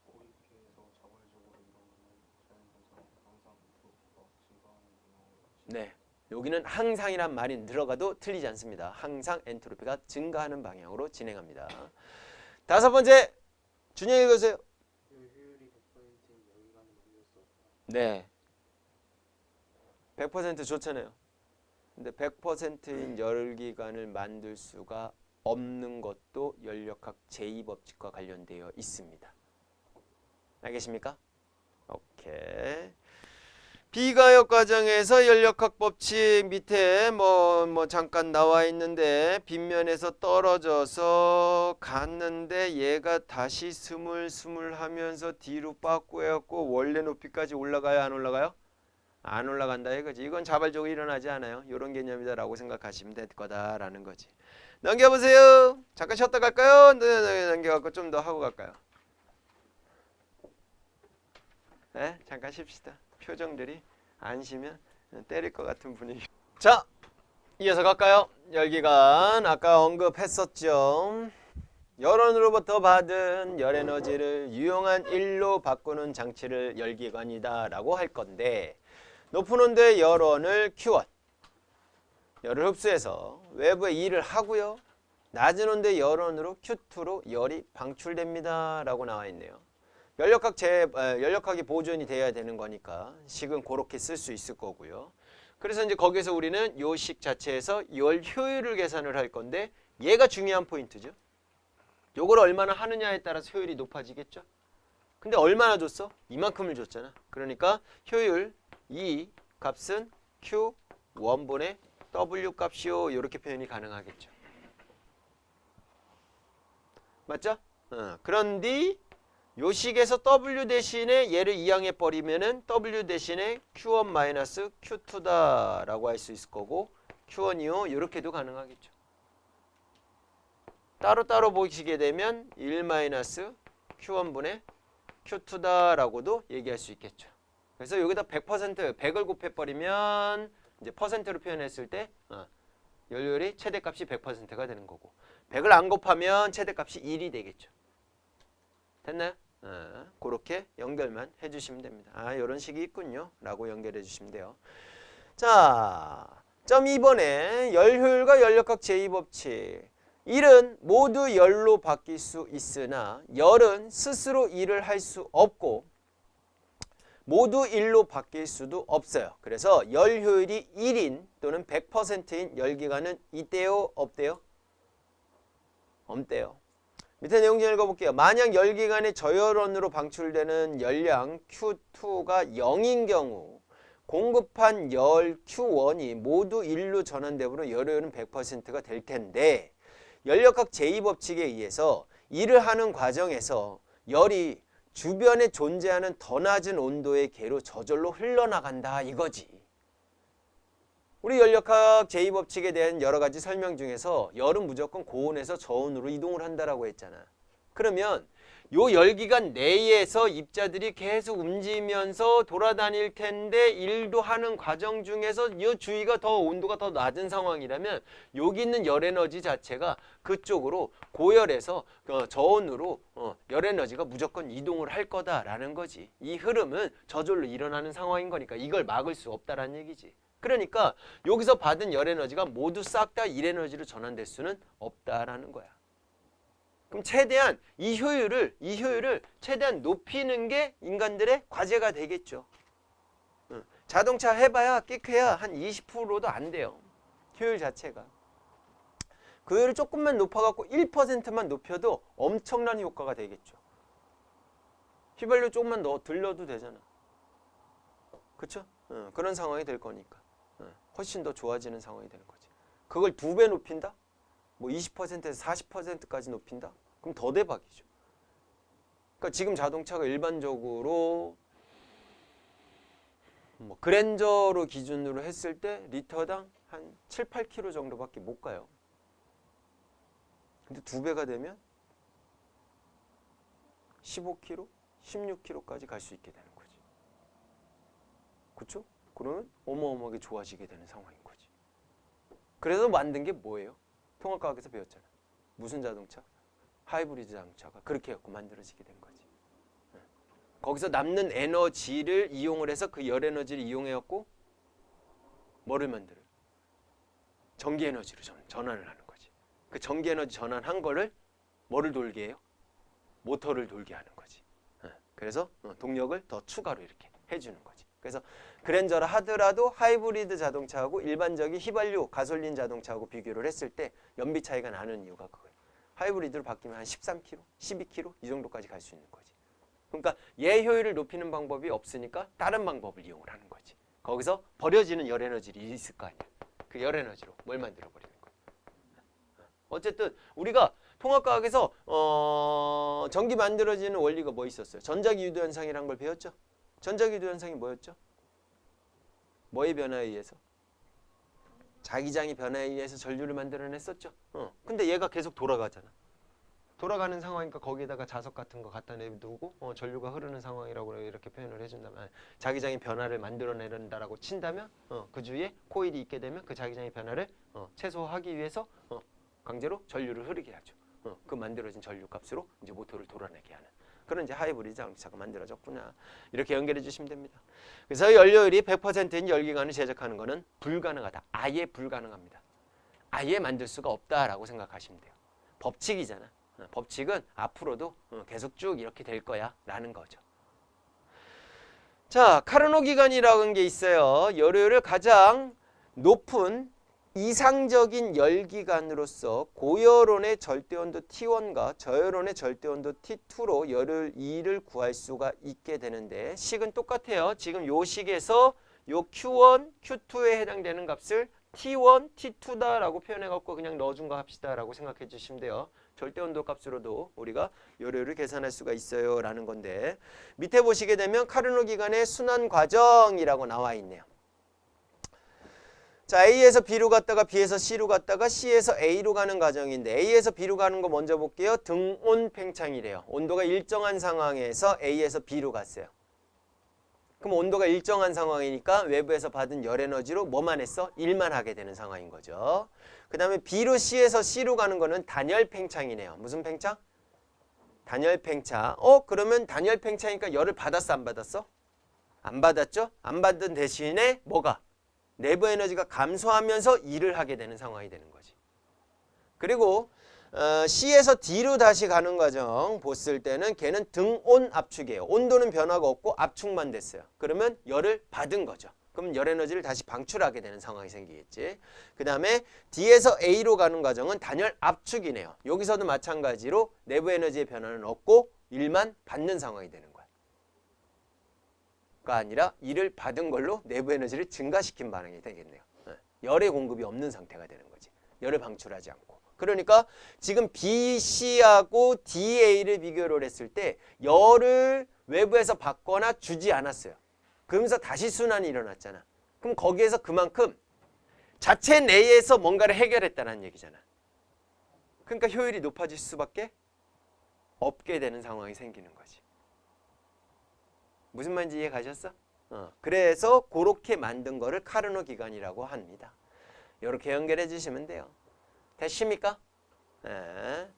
고립계에서 자발적으로 일어나는 자연현상은 항상 엔트로피가 증가하는 방향으로 네, 여기는 항상이란 말이 들어가도 틀리지 않습니다. 항상 엔트로피가 증가하는 방향으로 진행합니다. 다섯 번째, 준영 읽어주세요. 효율이 100%인 열기관을 만들 수 없다. 네, 100% 좋잖아요. 근데 100%인 열기관을 만들 수가 없는 것도 연력학 제2법칙과 관련되어 있습니다. 알겠습니까? 오케이. 비가역 과정에서 연력학 법칙 밑에 뭐 잠깐 나와 있는데 빗면에서 떨어져서 갔는데 얘가 다시 스물스물 하면서 뒤로 빠꾸해갖고 원래 높이까지 올라가요? 안 올라가요? 안 올라간다 이거지. 이건 자발적으로 일어나지 않아요. 이런 개념이다라고 생각하시면 될 거다라는 거지. 넘겨보세요. 잠깐 쉬었다 갈까요? 네, 넘겨갖고 좀 더 하고 갈까요? 네, 잠깐 쉽시다. 표정들이 안 쉬면 때릴 것 같은 분위기. 자, 이어서 갈까요? 열기관 아까 언급했었죠. 열원으로부터 받은 열에너지를 유용한 일로 바꾸는 장치를 열기관이다라고 할 건데 높은 온도의 열원을 Q1 열을 흡수해서 외부에 일을 하고요. 낮은 온도의 열원으로 Q2로 열이 방출됩니다 라고 나와 있네요. 연력학이 보존이 돼야 되는 거니까 식은 그렇게 쓸 수 있을 거고요. 그래서 이제 거기서 우리는 요 식 자체에서 열 효율을 계산을 할 건데 얘가 중요한 포인트죠. 요걸 얼마나 하느냐에 따라서 효율이 높아지겠죠. 근데 얼마나 줬어? 이만큼을 줬잖아. 그러니까 효율 이 값은 Q1분의 W 값이요. 이렇게 표현이 가능하겠죠. 맞죠? 그런데 요 식에서 W 대신에 얘를 이항해 버리면은 W 대신에 Q1 Q2다 라고 할 수 있을 거고 Q1이요. 이렇게도 가능하겠죠. 따로따로 보시게 되면 1 Q1분의 Q2다 라고도 얘기할 수 있겠죠. 그래서 여기다 100% 100을 곱해버리면 이제 퍼센트로 표현했을 때 연료율이 최대값이 100%가 되는 거고 100을 안 곱하면 최대값이 1이 되겠죠. 됐나요? 그렇게 연결만 해주시면 됩니다. 이런 식이 있군요. 라고 연결해 주시면 돼요. 자, 점 2번에 열효율과 연력학 제2법칙. 일은 모두 열로 바뀔 수 있으나 열은 스스로 일을 할 수 없고 모두 1로 바뀔 수도 없어요. 그래서 열 효율이 1인 또는 100%인 열기관은 있대요? 없대요? 없대요. 밑에 내용 좀 읽어볼게요. 만약 열기관의 저열원으로 방출되는 열량 Q2가 0인 경우 공급한 열 Q1이 모두 1로 전환되므로 열효율은 100%가 될 텐데 연력학 제2법칙에 의해서 일을 하는 과정에서 열이 주변에 존재하는 더 낮은 온도의 계로 저절로 흘러나간다 이거지. 우리 연력학 제2법칙에 대한 여러 가지 설명 중에서 열은 무조건 고온에서 저온으로 이동을 한다라고 했잖아. 그러면 요 열기관 내에서 입자들이 계속 움직이면서 돌아다닐 텐데 일도 하는 과정 중에서 이 주위가 더 온도가 더 낮은 상황이라면 여기 있는 열 에너지 자체가 그쪽으로 고열에서 저온으로 열 에너지가 무조건 이동을 할 거다라는 거지. 이 흐름은 저절로 일어나는 상황인 거니까 이걸 막을 수 없다라는 얘기지. 그러니까 여기서 받은 열 에너지가 모두 싹 다 일 에너지로 전환될 수는 없다라는 거야. 그럼 최대한 이 효율을 최대한 높이는 게 인간들의 과제가 되겠죠. 자동차 해봐야 끽해야 한 20%도 안 돼요. 효율 자체가. 그 효율을 조금만 높아갖고 1%만 높여도 엄청난 효과가 되겠죠. 휘발유 조금만 더 들려도 되잖아. 그렇죠? 그런 상황이 될 거니까 훨씬 더 좋아지는 상황이 되는 거지. 그걸 2배 높인다? 뭐 20%에서 40%까지 높인다? 그럼 더 대박이죠. 그러니까 지금 자동차가 일반적으로 뭐 그랜저로 기준으로 했을 때 리터당 한 7, 8km 정도밖에 못 가요. 근데 2배가 되면 15km, 16km까지 갈 수 있게 되는 거지. 그렇죠? 그러면 어마어마하게 좋아지게 되는 상황인 거지. 그래서 만든 게 뭐예요? 통합과학에서 배웠잖아. 무슨 자동차? 하이브리드 자동차가 그렇게 해갖고 만들어지게 된 거지. 거기서 남는 에너지를 이용을 해서 그 열 에너지를 이용해갖고 뭐를 만들어요? 전기 에너지로 전환을 하는 거지. 그 전기 에너지 전환한 거를 뭐를 돌게 해요? 모터를 돌게 하는 거지. 그래서 동력을 더 추가로 이렇게 해주는 거지. 그래서 그랜저라 하더라도 하이브리드 자동차하고 일반적인 휘발유 가솔린 자동차하고 비교를 했을 때 연비 차이가 나는 이유가 그거예요. 하이브리드로 바뀌면 한 13km, 12km 이 정도까지 갈 수 있는 거지. 그러니까 얘 효율을 높이는 방법이 없으니까 다른 방법을 이용을 하는 거지. 거기서 버려지는 열 에너지를 있을 거 아니야. 그 열 에너지로 뭘 만들어 버리는 거야. 어쨌든 우리가 통합과학에서 전기 만들어지는 원리가 뭐 있었어요? 전자기유도 현상이란 걸 배웠죠? 전자기유도 현상이 뭐였죠? 뭐의 변화에 의해서? 자기장의 변화에 의해서 전류를 만들어냈었죠. 근데 얘가 계속 돌아가잖아. 돌아가는 상황이니까 거기에다가 자석 같은 거 갖다 내두고 전류가 흐르는 상황이라고 이렇게 표현을 해준다면 자기장의 변화를 만들어내는다라고 친다면 그 주위에 코일이 있게 되면 그 자기장의 변화를 최소화하기 위해서 강제로 전류를 흐르게 하죠. 그 만들어진 전류 값으로 이제 모터를 돌아내게 하는 그런 이제 하이브리드 자동차가 만들어졌구나. 이렇게 연결해 주시면 됩니다. 그래서 연료율이 100%인 열기관을 제작하는 것은 불가능하다. 아예 불가능합니다. 아예 만들 수가 없다라고 생각하시면 돼요. 법칙이잖아. 법칙은 앞으로도 계속 쭉 이렇게 될 거야 라는 거죠. 자, 카르노 기관이라는 게 있어요. 열효율을 가장 높은 이상적인 열기관으로서 고열온의 절대온도 T1과 저열온의 절대온도 T2로 열효율 2를 구할 수가 있게 되는데 식은 똑같아요. 지금 요 식에서 요 Q1, Q2에 해당되는 값을 T1, T2다라고 표현해갖고 그냥 넣어준 거 합시다라고 생각해 주시면 돼요. 절대온도 값으로도 우리가 열효율을 계산할 수가 있어요 라는 건데 밑에 보시게 되면 카르노 기관의 순환 과정이라고 나와 있네요. 자, A에서 B로 갔다가 B에서 C로 갔다가 C에서 A로 가는 과정인데 A에서 B로 가는 거 먼저 볼게요. 등온 팽창이래요. 온도가 일정한 상황에서 A에서 B로 갔어요. 그럼 온도가 일정한 상황이니까 외부에서 받은 열 에너지로 뭐만 했어? 일만 하게 되는 상황인 거죠. 그 다음에 B로 C에서 C로 가는 거는 단열 팽창이네요. 무슨 팽창? 단열 팽창. 그러면 단열 팽창이니까 열을 받았어 안 받았어? 안 받았죠? 안 받은 대신에 뭐가? 내부 에너지가 감소하면서 일을 하게 되는 상황이 되는 거지. 그리고 C에서 D로 다시 가는 과정 봤을 때는 걔는 등온 압축이에요. 온도는 변화가 없고 압축만 됐어요. 그러면 열을 받은 거죠. 그럼 열 에너지를 다시 방출하게 되는 상황이 생기겠지. 그 다음에 D에서 A로 가는 과정은 단열 압축이네요. 여기서도 마찬가지로 내부 에너지의 변화는 없고 일만 받는 상황이 되는 거야. 가 아니라 일을 받은 걸로 내부 에너지를 증가시킨 반응이 되겠네요. 열의 공급이 없는 상태가 되는 거지. 열을 방출하지 않고. 그러니까 지금 BC하고 DA를 비교를 했을 때 열을 외부에서 받거나 주지 않았어요. 그러면서 다시 순환이 일어났잖아. 그럼 거기에서 그만큼 자체 내에서 뭔가를 해결했다는 얘기잖아. 그러니까 효율이 높아질 수밖에 없게 되는 상황이 생기는 거지. 무슨 말인지 이해 가셨어? 그래서 그렇게 만든 거를 카르노 기관이라고 합니다. 이렇게 연결해 주시면 돼요. 됐습니까? 네.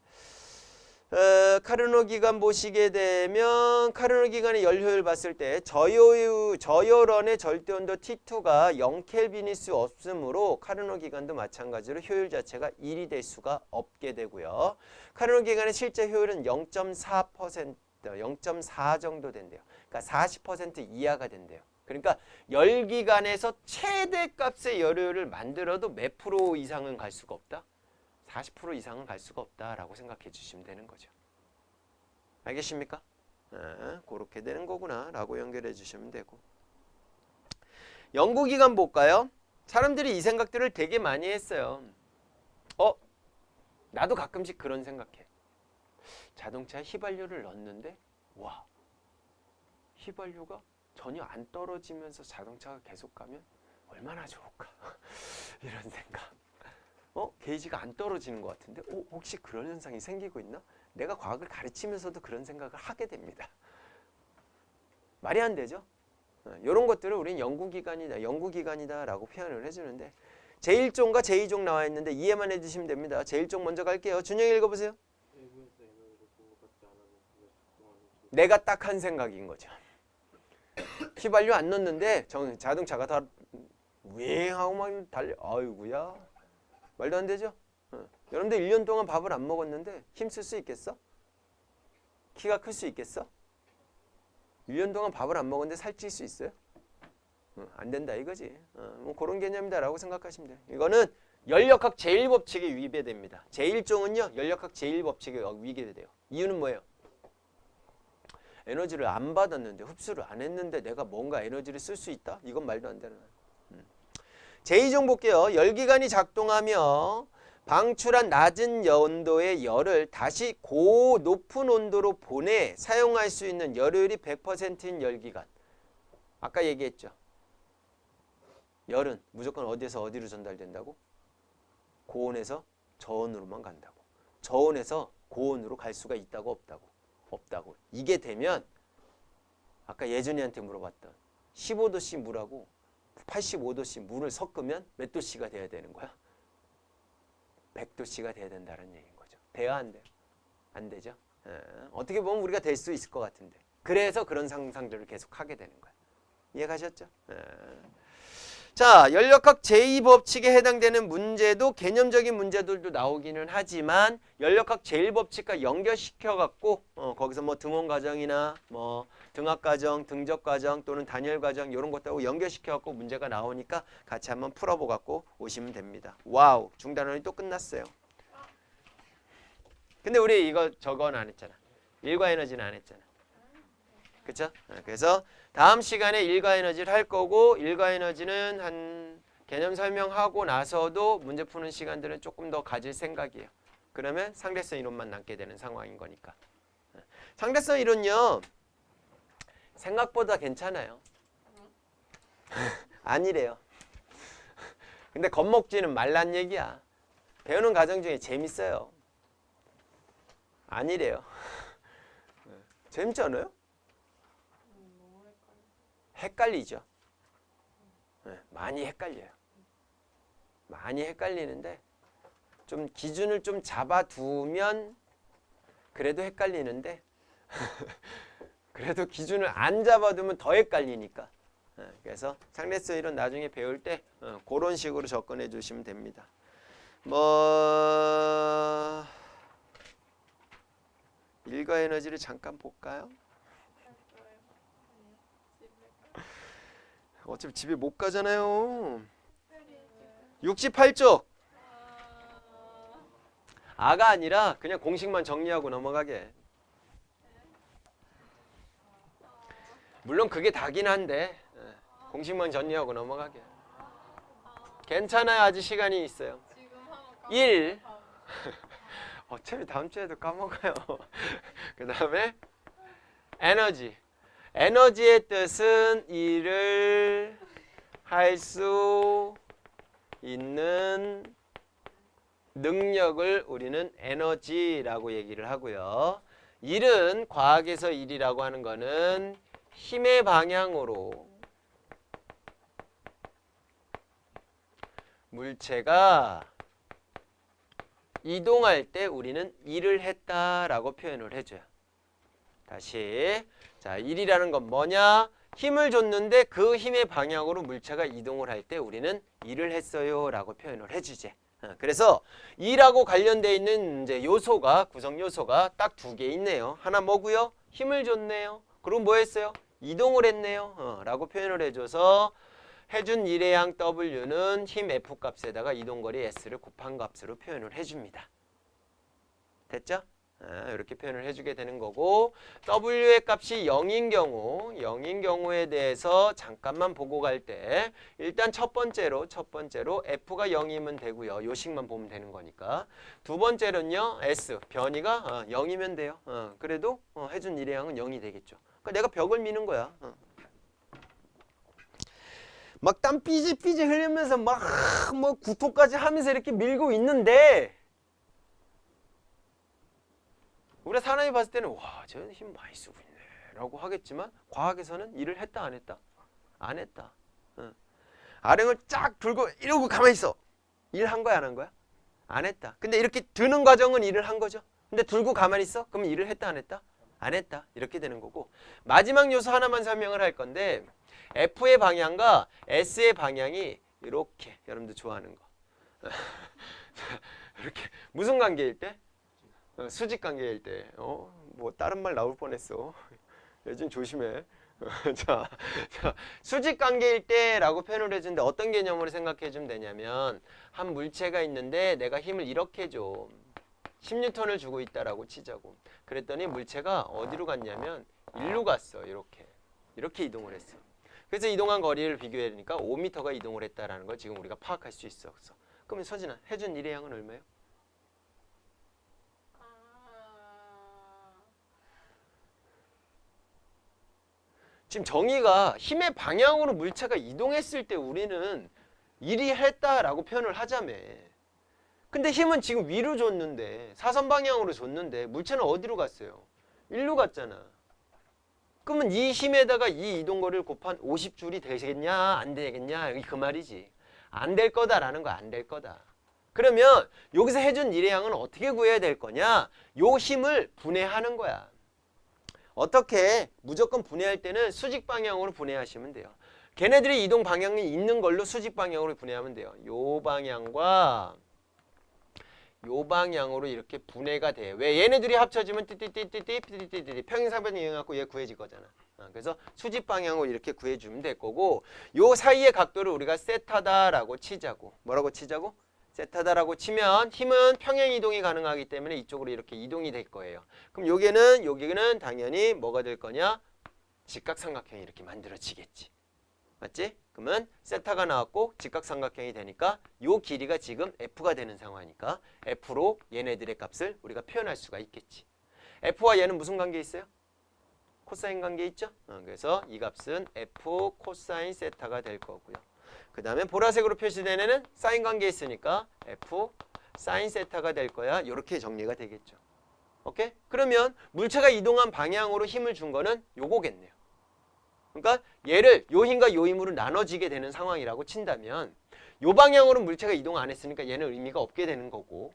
카르노 기관 보시게 되면 카르노 기관의 열 효율 봤을 때 저열원의 절대온도 T2가 0켈빈일 수 없으므로 카르노 기관도 마찬가지로 효율 자체가 1이 될 수가 없게 되고요. 카르노 기관의 실제 효율은 0.4%, 0.4 정도 된대요. 그러니까 40% 이하가 된대요. 그러니까 열기관에서 최대값의 열효율을 만들어도 몇 프로 이상은 갈 수가 없다? 40% 이상은 갈 수가 없다라고 생각해 주시면 되는 거죠. 알겠습니까? 그렇게 되는 거구나 라고 연결해 주시면 되고 연구기간 볼까요? 사람들이 이 생각들을 되게 많이 했어요. 나도 가끔씩 그런 생각해. 자동차에 휘발유를 넣었는데 와, 휘발유가 전혀 안 떨어지면서 자동차가 계속 가면 얼마나 좋을까. 이런 생각. 게이지가 안 떨어지는 것 같은데 혹시 그런 현상이 생기고 있나? 내가 과학을 가르치면서도 그런 생각을 하게 됩니다. 말이 안 되죠? 이런 것들을 우리는 연구기간이다라고 표현을 해주는데 제1종과 제2종 나와 있는데 이해만 해주시면 됩니다. 제1종 먼저 갈게요. 준영이 읽어보세요. 외부에서 에너지를 공급받지 않으면 그걸 작동하는 중. 내가 딱 한 생각인 거죠. 휘발유 안 넣었는데 자동차가 다 윙하고 막 달려. 아이고야. 말도 안 되죠? 여러분들 1년 동안 밥을 안 먹었는데 힘쓸 수 있겠어? 키가 클 수 있겠어? 1년 동안 밥을 안 먹었는데 살찔 수 있어요? 안 된다 이거지. 뭐 그런 개념이다라고 생각하시면 돼요. 이거는 연력학 제1법칙에 위배됩니다. 제1종은요. 연력학 제1법칙에 위배돼요. 이유는 뭐예요? 에너지를 안 받았는데 흡수를 안 했는데 내가 뭔가 에너지를 쓸 수 있다? 이건 말도 안 되는 거예요. 제2종 볼게요. 열기관이 작동하며 방출한 낮은 온도의 열을 다시 높은 온도로 보내 사용할 수 있는 열효율이 100%인 열기관. 아까 얘기했죠. 열은 무조건 어디에서 어디로 전달된다고? 고온에서 저온으로만 간다고. 저온에서 고온으로 갈 수가 있다고 없다고. 이게 되면 아까 예준이한테 물어봤던 15도씨 물하고 85도씨 물을 섞으면 몇 도씨가 돼야 되는 거야? 100도씨가 돼야 된다는 얘기인 거죠. 돼야 안 돼요? 안 되죠. 어떻게 보면 우리가 될 수 있을 것 같은데. 그래서 그런 상상들을 계속 하게 되는 거예요. 이해가셨죠? 자, 연력학 제2법칙에 해당되는 문제도 개념적인 문제들도 나오기는 하지만 연력학 제1법칙과 연결시켜갖고 거기서 뭐 등원과정이나 뭐 등합과정, 등적과정 또는 단열과정 이런 것들하고 연결시켜갖고 문제가 나오니까 같이 한번 풀어보갖고 오시면 됩니다. 와우, 중단원이 또 끝났어요. 근데 우리 이거 저건 안 했잖아. 일과 에너지는 안 했잖아. 그쵸? 그래서 다음 시간에 일과 에너지를 할 거고 일과 에너지는 한 개념 설명하고 나서도 문제 푸는 시간들은 조금 더 가질 생각이에요. 그러면 상대성 이론만 남게 되는 상황인 거니까. 상대성 이론요. 생각보다 괜찮아요. 아니래요. 근데 겁먹지는 말란 얘기야. 배우는 과정 중에 재밌어요. 아니래요. 재밌지 않아요? 너무 헷갈려. 헷갈리죠. 많이 헷갈려요. 많이 헷갈리는데 좀 기준을 좀 잡아두면 그래도 헷갈리는데 그래도 기준을 안 잡아두면 더 헷갈리니까. 그래서 상대성 이론 나중에 배울 때 그런 식으로 접근해 주시면 됩니다. 뭐 일과 에너지를 잠깐 볼까요? 할 거예요. 아니요. 집에 어차피 집에 못 가잖아요. 특별히 지금 68쪽. 아, 아가 아니라 그냥 공식만 정리하고 넘어가게. 물론 그게 다긴 한데 공식만 정리하고 넘어가게. 괜찮아요. 아직 시간이 있어요. 지금 하면 1. 깜빡. 어차피 다음 주에도 까먹어요. 그 다음에 에너지. 에너지의 뜻은 일을 할 수 있는 능력을 우리는 에너지라고 얘기를 하고요. 일은 과학에서 일이라고 하는 거는 힘의 방향으로 물체가 이동할 때 우리는 일을 했다라고 표현을 해줘요. 다시. 자, 일이라는 건 뭐냐? 힘을 줬는데 그 힘의 방향으로 물체가 이동을 할 때 우리는 일을 했어요 라고 표현을 해주지. 그래서 일하고 관련되어 있는 이제 요소가, 구성 요소가 딱 2개 있네요. 하나 뭐고요? 힘을 줬네요. 그리고 뭐 했어요? 이동을 했네요. 라고 표현을 해줘서 해준 일의 양 W는 힘 F 값에다가 이동거리 S를 곱한 값으로 표현을 해줍니다. 됐죠? 이렇게 표현을 해주게 되는 거고 W의 값이 0인 경우에 대해서 잠깐만 보고 갈 때 일단 첫 번째로 F가 0이면 되고요. 요식만 보면 되는 거니까. 두 번째로는요. S, 변이가 0이면 돼요. 그래도 해준 일의 양은 0이 되겠죠. 그러니까 내가 벽을 미는 거야. 막 땀 삐질삐질 흘리면서 막 뭐 구토까지 하면서 이렇게 밀고 있는데 우리가 사람이 봤을 때는 와, 쟤는 힘 많이 쓰고 있네 라고 하겠지만 과학에서는 일을 했다 안 했다? 안 했다. 아령을 쫙 들고 이러고 가만히 있어. 일한 거야 안 한 거야? 안 했다. 근데 이렇게 드는 과정은 일을 한 거죠. 근데 들고 가만히 있어? 그럼 일을 했다 안 했다? 안 했다. 이렇게 되는 거고 마지막 요소 하나만 설명을 할 건데 F의 방향과 S의 방향이 이렇게 여러분들 좋아하는 거 이렇게 무슨 관계일 때? 수직 관계일 때, 뭐 다른 말 나올 뻔했어. 요즘 조심해. 자, 수직 관계일 때라고 표현을 해주는데 어떤 개념으로 생각해 주면 되냐면 한 물체가 있는데 내가 힘을 이렇게 줘. 10N을 주고 있다라고 치자고. 그랬더니 물체가 어디로 갔냐면 일로 갔어. 이렇게 이동을 했어. 그래서 이동한 거리를 비교해 보니까 5m가 이동을 했다라는 걸 지금 우리가 파악할 수 있어. 그러면 서진아, 해준 일의 양은 얼마예요? 지금 정의가 힘의 방향으로 물체가 이동했을 때 우리는 일이 했다라고 표현을 하자며. 근데 힘은 지금 위로 줬는데 사선 방향으로 줬는데 물체는 어디로 갔어요? 일로 갔잖아. 그러면 이 힘에다가 이 이동거리를 곱한 50줄이 되겠냐 안 되겠냐 그 말이지. 안 될 거다라는 거 안 될 거다. 그러면 여기서 해준 일의 양은 어떻게 구해야 될 거냐? 요 힘을 분해하는 거야. 어떻게? 무조건 분해할 때는 수직 방향으로 분해하시면 돼요. 걔네들이 이동 방향이 있는 걸로 수직 방향으로 분해하면 돼요. 요 방향과 요 방향으로 이렇게 분해가 돼. 왜? 얘네들이 합쳐지면 띠띠띠띠띠띠띠띠 평행사변이 이용해갖고 얘 구해질 거잖아. 그래서 수직 방향으로 이렇게 구해주면 될 거고 요 사이의 각도를 우리가 세타다라고 치자고. 뭐라고 치자고? 세타다라고 치면 힘은 평행 이동이 가능하기 때문에 이쪽으로 이렇게 이동이 될 거예요. 그럼 여기는 당연히 뭐가 될 거냐? 직각삼각형이 이렇게 만들어지겠지. 맞지? 그러면 세타가 나왔고 직각삼각형이 되니까 요 길이가 지금 F가 되는 상황이니까 F로 얘네들의 값을 우리가 표현할 수가 있겠지. F와 얘는 무슨 관계 있어요? 코사인 관계 있죠? 그래서 이 값은 F 코사인 세타가 될 거고요. 그 다음에 보라색으로 표시된 애는 사인 관계 있으니까 F 사인 세타가 될 거야. 이렇게 정리가 되겠죠. 오케이? 그러면 물체가 이동한 방향으로 힘을 준 거는 요거겠네요. 그러니까 얘를 요 힘과 요 힘으로 나눠지게 되는 상황이라고 친다면 요 방향으로 물체가 이동 안 했으니까 얘는 의미가 없게 되는 거고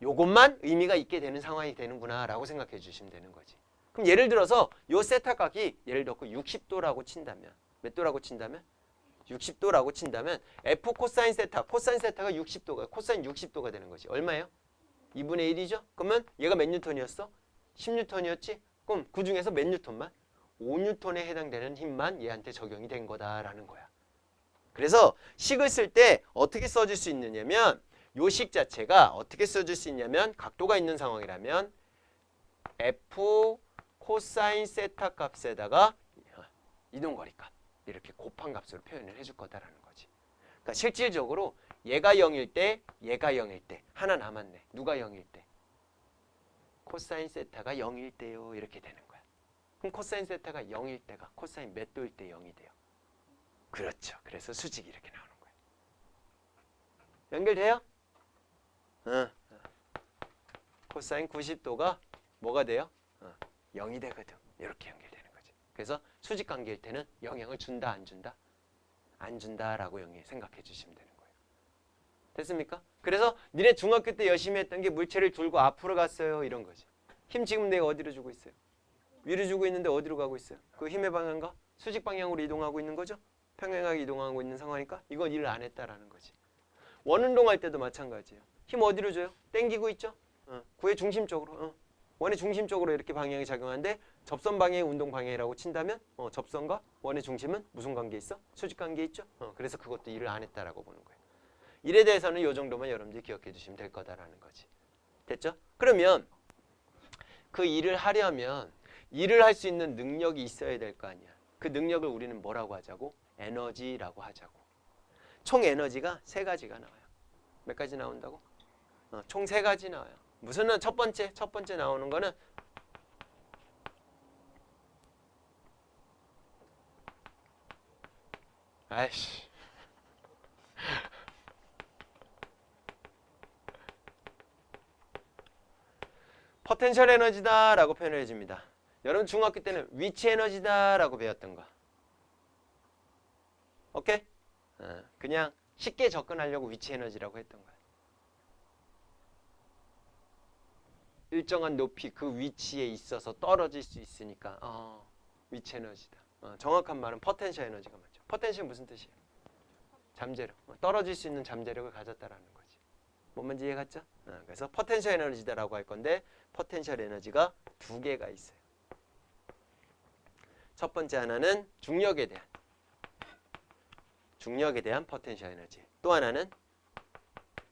요것만 의미가 있게 되는 상황이 되는구나 라고 생각해 주시면 되는 거지. 그럼 예를 들어서 요 세타 각이 예를 들어 60도라고 친다면 몇 도라고 친다면? 60도라고 친다면 F 코사인 세타가 60도가 코사인 60도가 되는 거지. 얼마예요? 2분의 1이죠? 그러면 얘가 몇 뉴턴이었어? 10뉴턴이었지? 그럼 그 중에서 몇 뉴턴만? 5뉴턴에 해당되는 힘만 얘한테 적용이 된 거다라는 거야. 그래서 식을 쓸 때 어떻게 써줄 수 있느냐면 요 식 자체가 어떻게 써줄 수 있냐면 각도가 있는 상황이라면 F 코사인 세타 값에다가 이동거리 값 이렇게 곱한 값으로 표현을 해줄 거다라는 거지. 그러니까 실질적으로 얘가 0일 때 얘가 0일 때 하나 남았네. 누가 0일 때? 코사인 세타가 0일 때요. 이렇게 되는 거야. 그럼 코사인 세타가 0일 때가 코사인 몇 도일 때 0이 돼요? 그렇죠. 그래서 수직이 이렇게 나오는 거예요. 연결돼요? 코사인 90도가 뭐가 돼요? 0이 되거든. 이렇게 연결되는 거지. 그래서 수직 관계일 때는 영향을 준다 안 준다? 안 준다라고 생각해 주시면 되는 거예요. 됐습니까? 그래서 니네 중학교 때 열심히 했던 게 물체를 들고 앞으로 갔어요. 이런 거지. 힘 지금 내가 어디로 주고 있어요? 위로 주고 있는데 어디로 가고 있어요? 그 힘의 방향과 수직 방향으로 이동하고 있는 거죠? 평행하게 이동하고 있는 상황이니까 이건 일을 안 했다라는 거지. 원운동할 때도 마찬가지예요. 힘 어디로 줘요? 땡기고 있죠? 구의 중심 쪽으로. 원의 중심 쪽으로 이렇게 방향이 작용하는데 접선 방향의 운동 방향이라고 친다면 접선과 원의 중심은 무슨 관계 있어? 수직 관계 있죠? 그래서 그것도 일을 안 했다라고 보는 거예요. 일에 대해서는 이 정도만 여러분들이 기억해 주시면 될 거다라는 거지. 됐죠? 그러면 그 일을 하려면 일을 할 수 있는 능력이 있어야 될 거 아니야. 그 능력을 우리는 뭐라고 하자고? 에너지라고 하자고. 총 에너지가 3가지가 나와요. 몇 가지 나온다고? 총 3가지 나와요. 무슨 첫 번째 나오는 거는 아이씨. 포텐셜 에너지다라고 표현을 해줍니다. 여러분 중학교 때는 위치 에너지다라고 배웠던 거. 오케이? 그냥 쉽게 접근하려고 위치 에너지라고 했던 거야. 일정한 높이 그 위치에 있어서 떨어질 수 있으니까 위치 에너지다. 정확한 말은 포텐셜 에너지가 맞죠. 포텐셜 무슨 뜻이에요? 잠재력. 떨어질 수 있는 잠재력을 가졌다라는 거지. 뭔 말인지 이해 갔죠? 그래서 포텐셜 에너지다라고 할 건데 포텐셜 에너지가 2개가 있어요. 첫 번째 하나는 중력에 대한 포텐셜 에너지. 또 하나는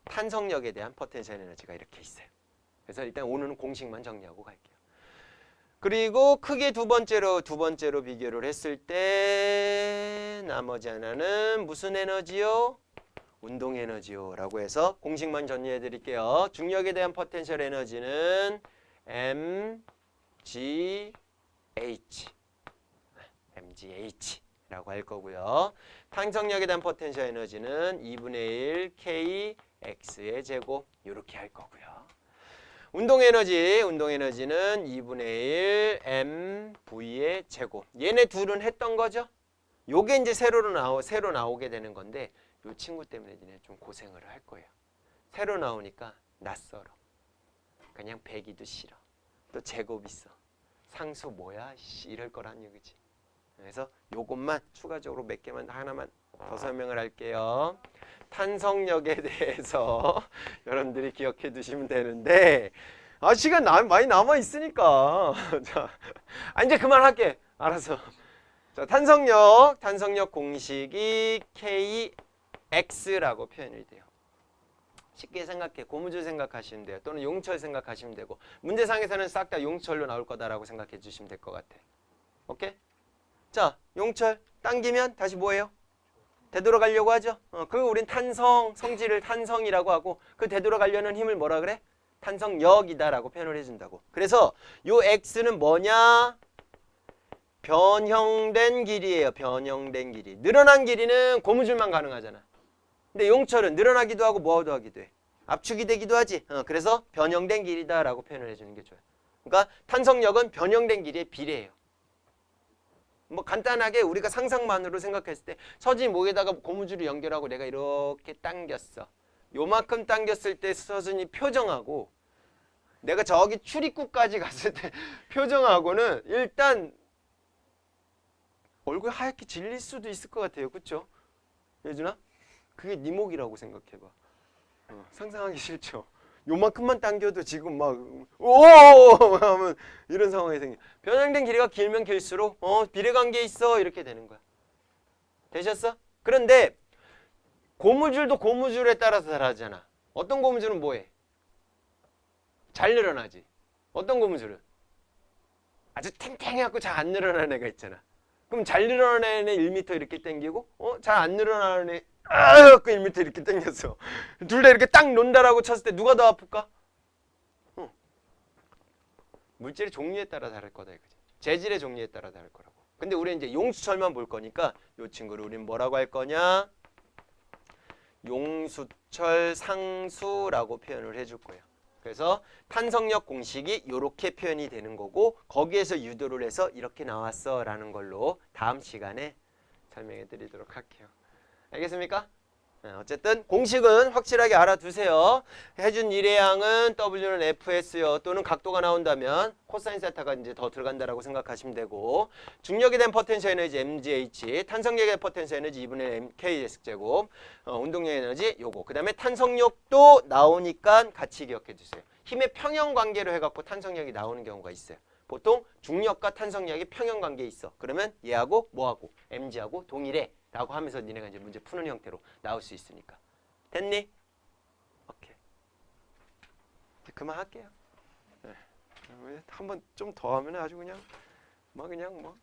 탄성력에 대한 포텐셜 에너지가 이렇게 있어요. 그래서 일단 오늘은 공식만 정리하고 갈게요. 그리고 크게 두 번째로 비교를 했을 때 나머지 하나는 무슨 에너지요? 운동 에너지요 라고 해서 공식만 정리해 드릴게요. 중력에 대한 포텐셜 에너지는 mgh 라고 할 거고요. 탄성력에 대한 포텐셜 에너지는 2분의 1 kx의 제곱 이렇게 할 거고요. 운동 에너지는 2분의 1 mv의 제곱. 얘네 둘은 했던 거죠? 요게 이제 새로 나오게 되는 건데 요 친구 때문에 니네 좀 고생을 할 거예요. 새로 나오니까 낯설어. 그냥 배기도 싫어. 또 제곱 있어. 상수 뭐야? 이럴 거란 얘기지. 그래서 요것만 추가적으로 몇 개만 하나만 더 설명을 할게요. 탄성력에 대해서 여러분들이 기억해 두시면 되는데 시간 많이 남아 있으니까 자, 이제 그만할게. 알았어. 자, 탄성력 공식이 kx라고 표현이 돼요. 쉽게 생각해. 고무줄 생각하시면 돼요. 또는 용철 생각하시면 되고 문제상에서는 싹 다 용철로 나올 거다라고 생각해 주시면 될 것 같아. 오케이? 자, 용철 당기면 다시 뭐예요? 되돌아가려고 하죠. 그리고 우린 성질을 탄성이라고 하고 그 되돌아가려는 힘을 뭐라 그래? 탄성력이다라고 표현을 해준다고. 그래서 요 x는 뭐냐? 변형된 길이에요. 변형된 길이. 늘어난 길이는 고무줄만 가능하잖아. 근데 용철은 늘어나기도 하고 뭐도 하기도 해. 압축이 되기도 하지. 그래서 변형된 길이다라고 표현을 해주는 게 좋아요. 그러니까 탄성력은 변형된 길이에 비례해요. 뭐 간단하게 우리가 상상만으로 생각했을 때 서진이 목에다가 고무줄을 연결하고 내가 이렇게 당겼어. 요만큼 당겼을 때 서진이 표정하고 내가 저기 출입구까지 갔을 때 표정하고는 일단 얼굴 하얗게 질릴 수도 있을 것 같아요. 그렇죠? 예준아? 그게 네 목이라고 생각해봐. 상상하기 싫죠? 요만큼만 당겨도 지금 막 오! 하면 이런 상황이 생겨. 변형된 길이가 길면 길수록 비례관계에 있어 이렇게 되는 거야. 되셨어? 그런데 고무줄도 고무줄에 따라서 다르잖아. 어떤 고무줄은 뭐해? 잘 늘어나지. 어떤 고무줄은 아주 탱탱해갖고 잘 안 늘어나는 애가 있잖아. 그럼 잘 늘어나는 애 1m 이렇게 당기고 잘 안 늘어나는 애 1m 이렇게 당겼어. 둘 다 이렇게 딱 논다라고 쳤을 때 누가 더 아플까? 물질의 종류에 따라 다를 거다 이거지. 재질의 종류에 따라 다를 거라고. 근데 우리 이제 용수철만 볼 거니까 이 친구를 우리는 뭐라고 할 거냐? 용수철 상수라고 표현을 해줄 거예요. 그래서 탄성력 공식이 이렇게 표현이 되는 거고 거기에서 유도를 해서 이렇게 나왔어 라는 걸로 다음 시간에 설명해 드리도록 할게요. 알겠습니까? 어쨌든 공식은 확실하게 알아두세요. 해준 일의 양은 W는 FS요. 또는 각도가 나온다면 코사인 세타가 이제 더 들어간다라고 생각하시면 되고 중력에 대한 포텐셜 에너지 mgh, 탄성력에 대한 포텐셜 에너지 2분의 mkx제곱, 운동력 에너지 요거. 그 다음에 탄성력도 나오니까 같이 기억해 주세요. 힘의 평형 관계로 해갖고 탄성력이 나오는 경우가 있어요. 보통 중력과 탄성력이 평형 관계에 있어. 그러면 얘하고 뭐하고 mg하고 동일해. 라고 하면서 니네가 이제 문제 푸는 형태로 나올 수 있으니까. 됐니? 오케이. 이제 그만할게요. 네. 한번 좀 더 하면 아주 그냥 막